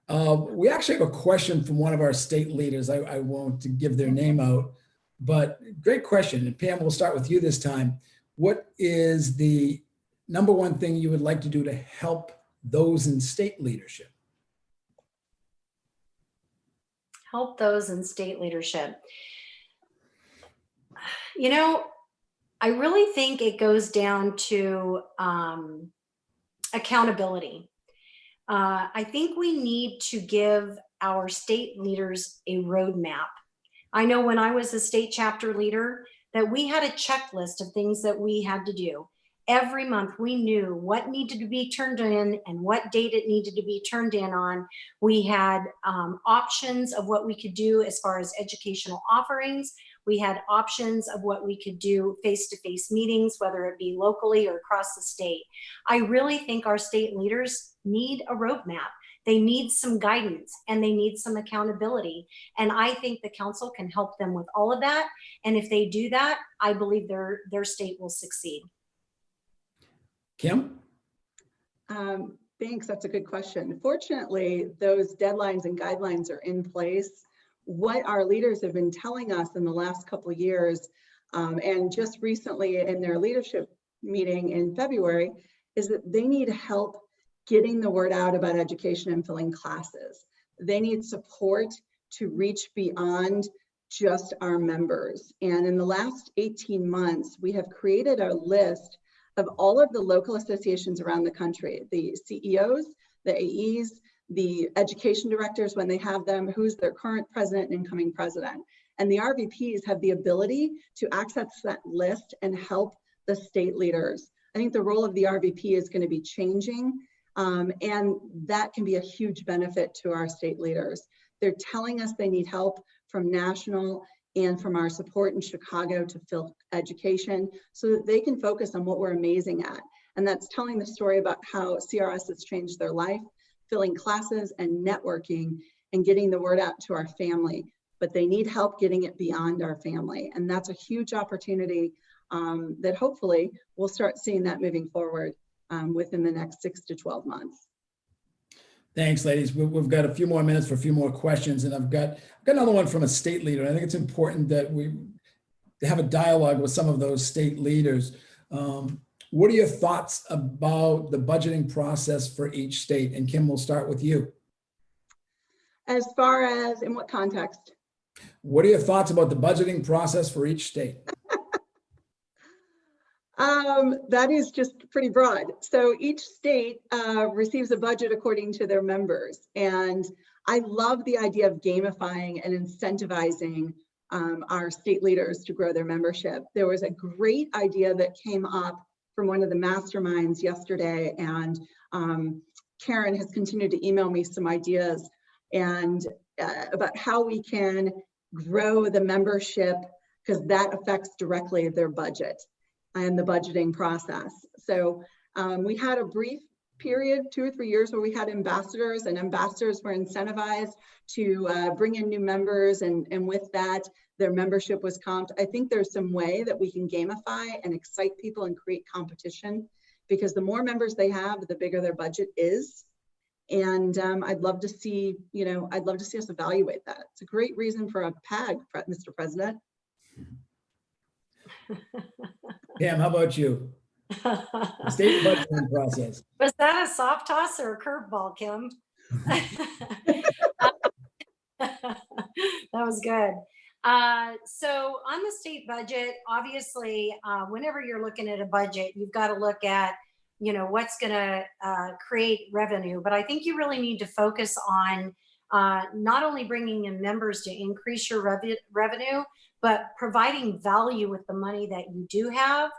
We actually have a question from one of our state leaders. I won't give their name out, but great question. And Pam, we'll start with you this time. What is the number one thing you would like to do to help those in state leadership? Help those in state leadership. You know, I really think it goes down to accountability. I think we need to give our state leaders a roadmap. I know when I was a state chapter leader that we had a checklist of things that we had to do. Every month we knew what needed to be turned in and what date it needed to be turned in on. We had options of what we could do as far as educational offerings. We had options of what we could do face-to-face meetings, whether it be locally or across the state. I really think our state leaders need a roadmap. They need some guidance and they need some accountability. And I think the council can help them with all of that. And if they do that, I believe their state will succeed. Kim? Thanks, that's a good question. Fortunately, those deadlines and guidelines are in place. What our leaders have been telling us in the last couple of years, and just recently in their leadership meeting in February, is that they need help getting the word out about education and filling classes. They need support to reach beyond just our members. And in the last 18 months, we have created a list of all of the local associations around the country, the CEOs, the AEs, the education directors when they have them, who's their current president and incoming president. And the RVPs have the ability to access that list and help the state leaders. I think the role of the RVP is going to be changing, and that can be a huge benefit to our state leaders. They're telling us they need help from national and from our support in Chicago to fill education so that they can focus on what we're amazing at. And that's telling the story about how CRS has changed their life, filling classes and networking and getting the word out to our family. But they need help getting it beyond our family. And that's a huge opportunity that hopefully we'll start seeing that moving forward within the next 6 to 12 months. Thanks, ladies. We've got a few more minutes for a few more questions, and I've got another one from a state leader. I think it's important that we have a dialogue with some of those state leaders. What are your thoughts about the budgeting process for each state? And Kim, we'll start with you. As far as in what context? What are your thoughts about the budgeting process for each state? That is just pretty broad. So each state receives a budget according to their members. And I love the idea of gamifying and incentivizing our state leaders to grow their membership. There was a great idea that came up from one of the masterminds yesterday, and Karen has continued to email me some ideas and about how we can grow the membership, because that affects directly their budget and the budgeting process. So we had a brief period, 2 or 3 years, where we had ambassadors, and ambassadors were incentivized to bring in new members, and with that, their membership was comped. I think there's some way that we can gamify and excite people and create competition, because the more members they have, the bigger their budget is. And I'd love to see, I'd love to see us evaluate that. It's a great reason for a PAG, Mr. President. Pam, how about you? The state budgeting process. Was that a soft toss or a curveball, Kim? That was good. So on the state budget, obviously, whenever you're looking at a budget, you've got to look at, what's going to create revenue. But I think you really need to focus on not only bringing in members to increase your revenue, but providing value with the money that you do have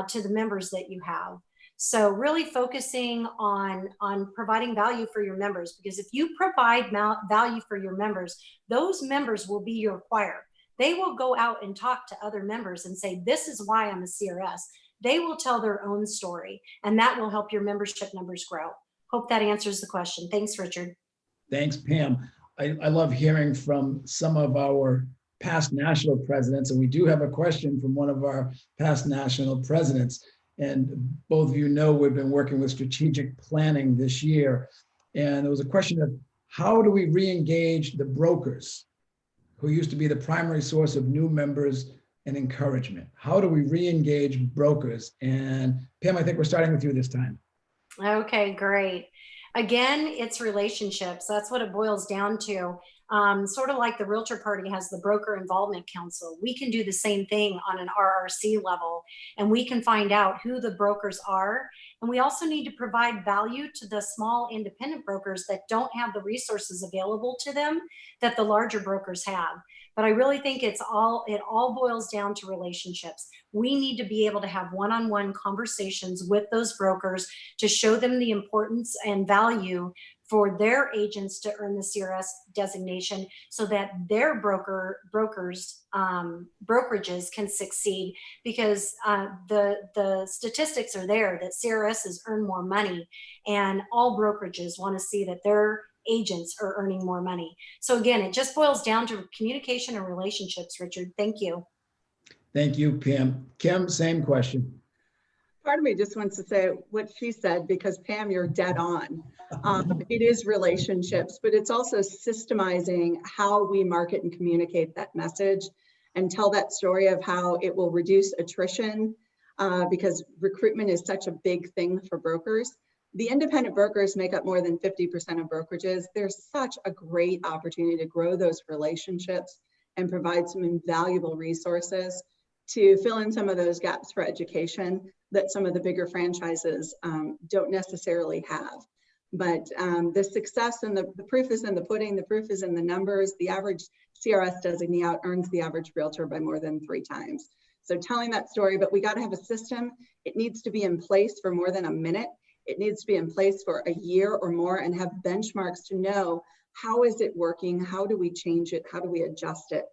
to the members that you have. So really focusing on providing value for your members, because if you provide value for your members, those members will be your choir. They will go out and talk to other members and say, this is why I'm a CRS. They will tell their own story, and that will help your membership numbers grow. Hope that answers the question. Thanks, Richard. Thanks, Pam. I love hearing from some of our past national presidents, and we do have a question from one of our past national presidents. And both of you know we've been working with strategic planning this year. And there was a question of how do we re-engage the brokers who used to be the primary source of new members and encouragement? How do we re-engage brokers? And Pam, I think we're starting with you this time. Okay, great. Again, it's relationships. That's what it boils down to. Sort of like the Realtor Party has the Broker Involvement Council. We can do the same thing on an RRC level, and we can find out who the brokers are. And we also need to provide value to the small independent brokers that don't have the resources available to them that the larger brokers have. But I really think it all boils down to relationships. We need to be able to have one-on-one conversations with those brokers to show them the importance and value for their agents to earn the CRS designation so that their brokerages can succeed, because the statistics are there that CRSs earn more money, and all brokerages want to see that their agents are earning more money. So again, it just boils down to communication and relationships, Richard. Thank you. Thank you, Pam. Kim, same question. Part of me just wants to say what she said, because Pam, you're dead on. It is relationships, but it's also systemizing how we market and communicate that message and tell that story of how it will reduce attrition, because recruitment is such a big thing for brokers. The independent brokers make up more than 50% of brokerages. There's such a great opportunity to grow those relationships and provide some invaluable resources to fill in some of those gaps for education that some of the bigger franchises don't necessarily have. But the success and the proof is in the pudding, the proof is in the numbers. The average CRS designee out earns the average realtor by more than 3 times. So telling that story, but we got to have a system. It needs to be in place for more than a minute. It needs to be in place for a year or more and have benchmarks to know how is it working? How do we change it? How do we adjust it?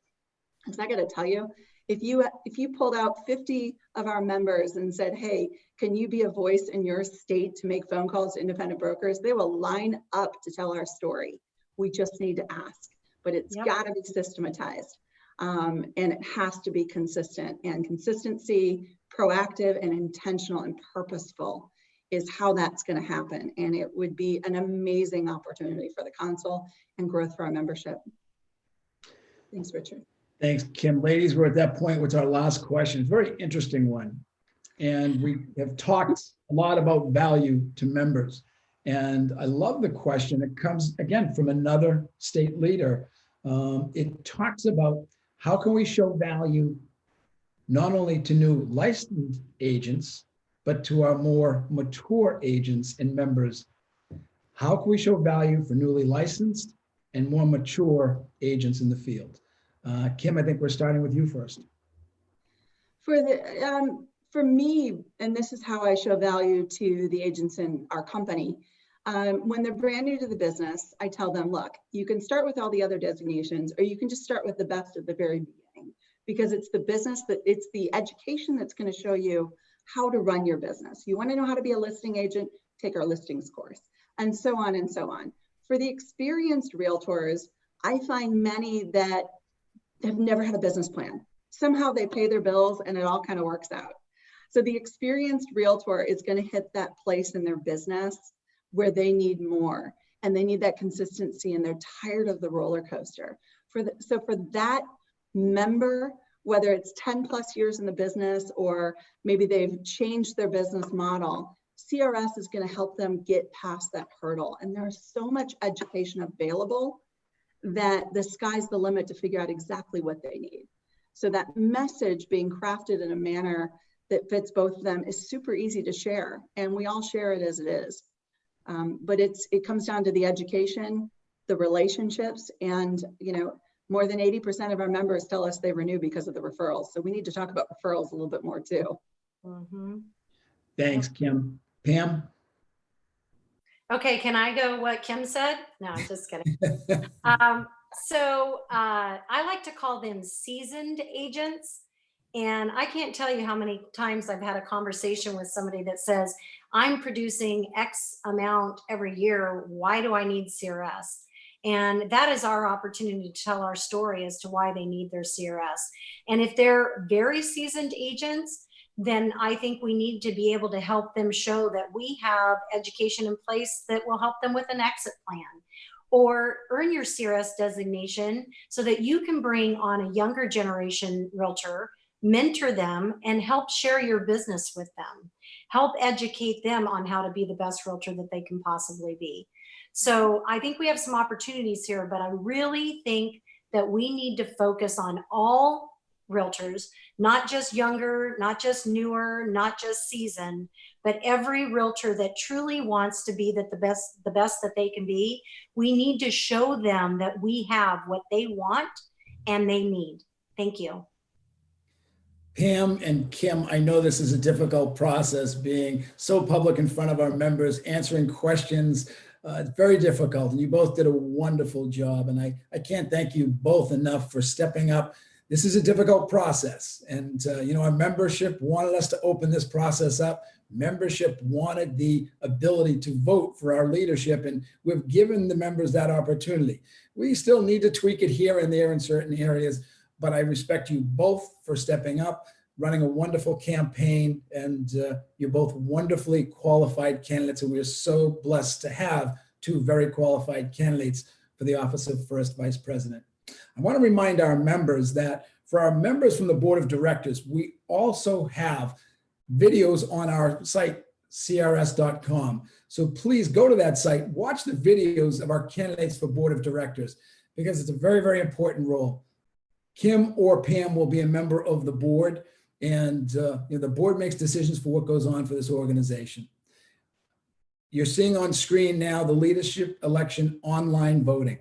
Because I got to tell you, if you pulled out 50 of our members and said, hey, can you be a voice in your state to make phone calls to independent brokers? They will line up to tell our story. We just need to ask, but it's got to be systematized. And it has to be consistent, and consistency, proactive and intentional and purposeful is how that's going to happen. And it would be an amazing opportunity for the council and growth for our membership. Thanks, Richard. Thanks, Kim. Ladies, we're at that point with our last question. It's a very interesting one. And we have talked a lot about value to members. And I love the question. It comes, again, from another state leader. It talks about how can we show value not only to new licensed agents, but to our more mature agents and members. How can we show value for newly licensed and more mature agents in the field? Kim, I think we're starting with you first. For me, and this is how I show value to the agents in our company, when they're brand new to the business, I tell them, look, you can start with all the other designations, or you can just start with the best at the very beginning, because it's the business it's the education that's going to show you how to run your business. You want to know how to be a listing agent, take our listings course, and so on and so on. For the experienced realtors, I find many that have never had a business plan. Somehow they pay their bills and it all kind of works out. So the experienced realtor is going to hit that place in their business where they need more, and they need that consistency, and they're tired of the roller coaster. So for that member, whether it's 10 plus years in the business, or maybe they've changed their business model, CRS is going to help them get past that hurdle. And there's so much education available that the sky's the limit to figure out exactly what they need. So that message being crafted in a manner that fits both of them is super easy to share, and we all share it as it is. But it comes down to the education, the relationships, and more than 80% of our members tell us they renew because of the referrals. So we need to talk about referrals a little bit more too. Mm-hmm. Thanks, Kim. Pam? Okay, can I go what Kim said? No, I'm just kidding. So I like to call them seasoned agents. And I can't tell you how many times I've had a conversation with somebody that says, I'm producing X amount every year. Why do I need CRS? And that is our opportunity to tell our story as to why they need their CRS. And if they're very seasoned agents, then I think we need to be able to help them show that we have education in place that will help them with an exit plan, or earn your CRS designation so that you can bring on a younger generation realtor, mentor them, and help share your business with them. Help educate them on how to be the best realtor that they can possibly be. So I think we have some opportunities here, but I really think that we need to focus on all realtors, not just younger, not just newer, not just seasoned, but every realtor that truly wants to be the best that they can be. We need to show them that we have what they want and they need. Thank you. Pam and Kim, I know this is a difficult process, being so public in front of our members, answering questions It's very difficult, and you both did a wonderful job. And I can't thank you both enough for stepping up. This is a difficult process. And, our membership wanted us to open this process up. Membership wanted the ability to vote for our leadership, and we've given the members that opportunity. We still need to tweak it here and there in certain areas, but I respect you both for stepping up, running a wonderful campaign, and you're both wonderfully qualified candidates, and we're so blessed to have two very qualified candidates for the office of First Vice President. I want to remind our members that for our members from the Board of Directors, we also have videos on our site, crs.com. So please go to that site, watch the videos of our candidates for Board of Directors, because it's a very, very important role. Kim or Pam will be a member of the board, and the board makes decisions for what goes on for this organization. You're seeing on screen now the leadership election online voting.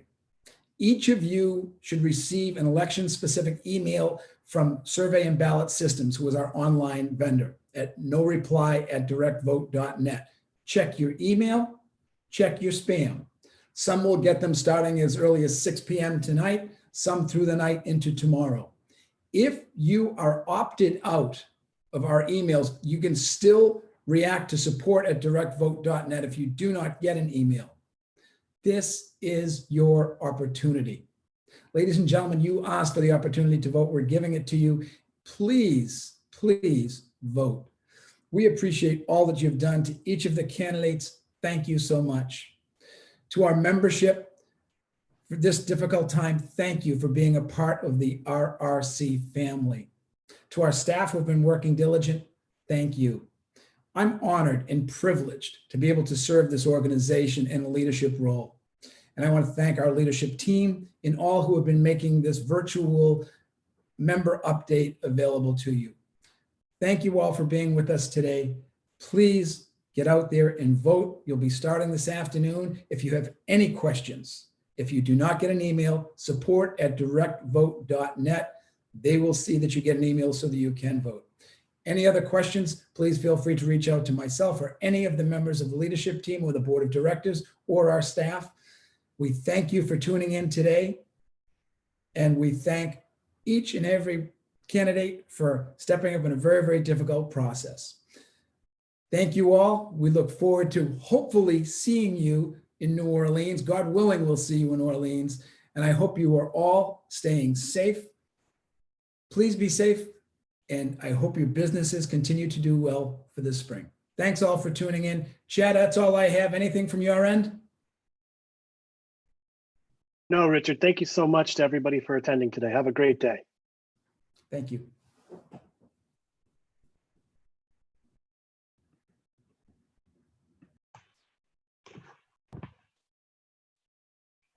Each of you should receive an election-specific email from Survey and Ballot Systems, who is our online vendor, at noreply@directvote.net. Check your email, check your spam. Some will get them starting as early as 6 p.m. tonight, some through the night into tomorrow. If you are opted out of our emails, you can still react to support@directvote.net if you do not get an email. This is your opportunity. Ladies and gentlemen, you asked for the opportunity to vote. We're giving it to you. Please, please vote. We appreciate all that you've done to each of the candidates. Thank you so much. To our membership, for this difficult time, thank you for being a part of the RRC family. To our staff who have been working diligent, thank you. I'm honored and privileged to be able to serve this organization in a leadership role. And I want to thank our leadership team and all who have been making this virtual member update available to you. Thank you all for being with us today. Please get out there and vote. You'll be starting this afternoon. If you have any questions, if you do not get an email, support@directvote.net. They will see that you get an email so that you can vote. Any other questions, please feel free to reach out to myself or any of the members of the leadership team or the Board of Directors or our staff. We thank you for tuning in today, and we thank each and every candidate for stepping up in a very, very difficult process. Thank you all. We look forward to hopefully seeing you in New Orleans. God willing, we'll see you in New Orleans, and I hope you are all staying safe. Please be safe, and I hope your businesses continue to do well for this spring. Thanks all for tuning in. Chad, that's all I have. Anything from your end? No, Richard, thank you so much to everybody for attending today. Have a great day. Thank you.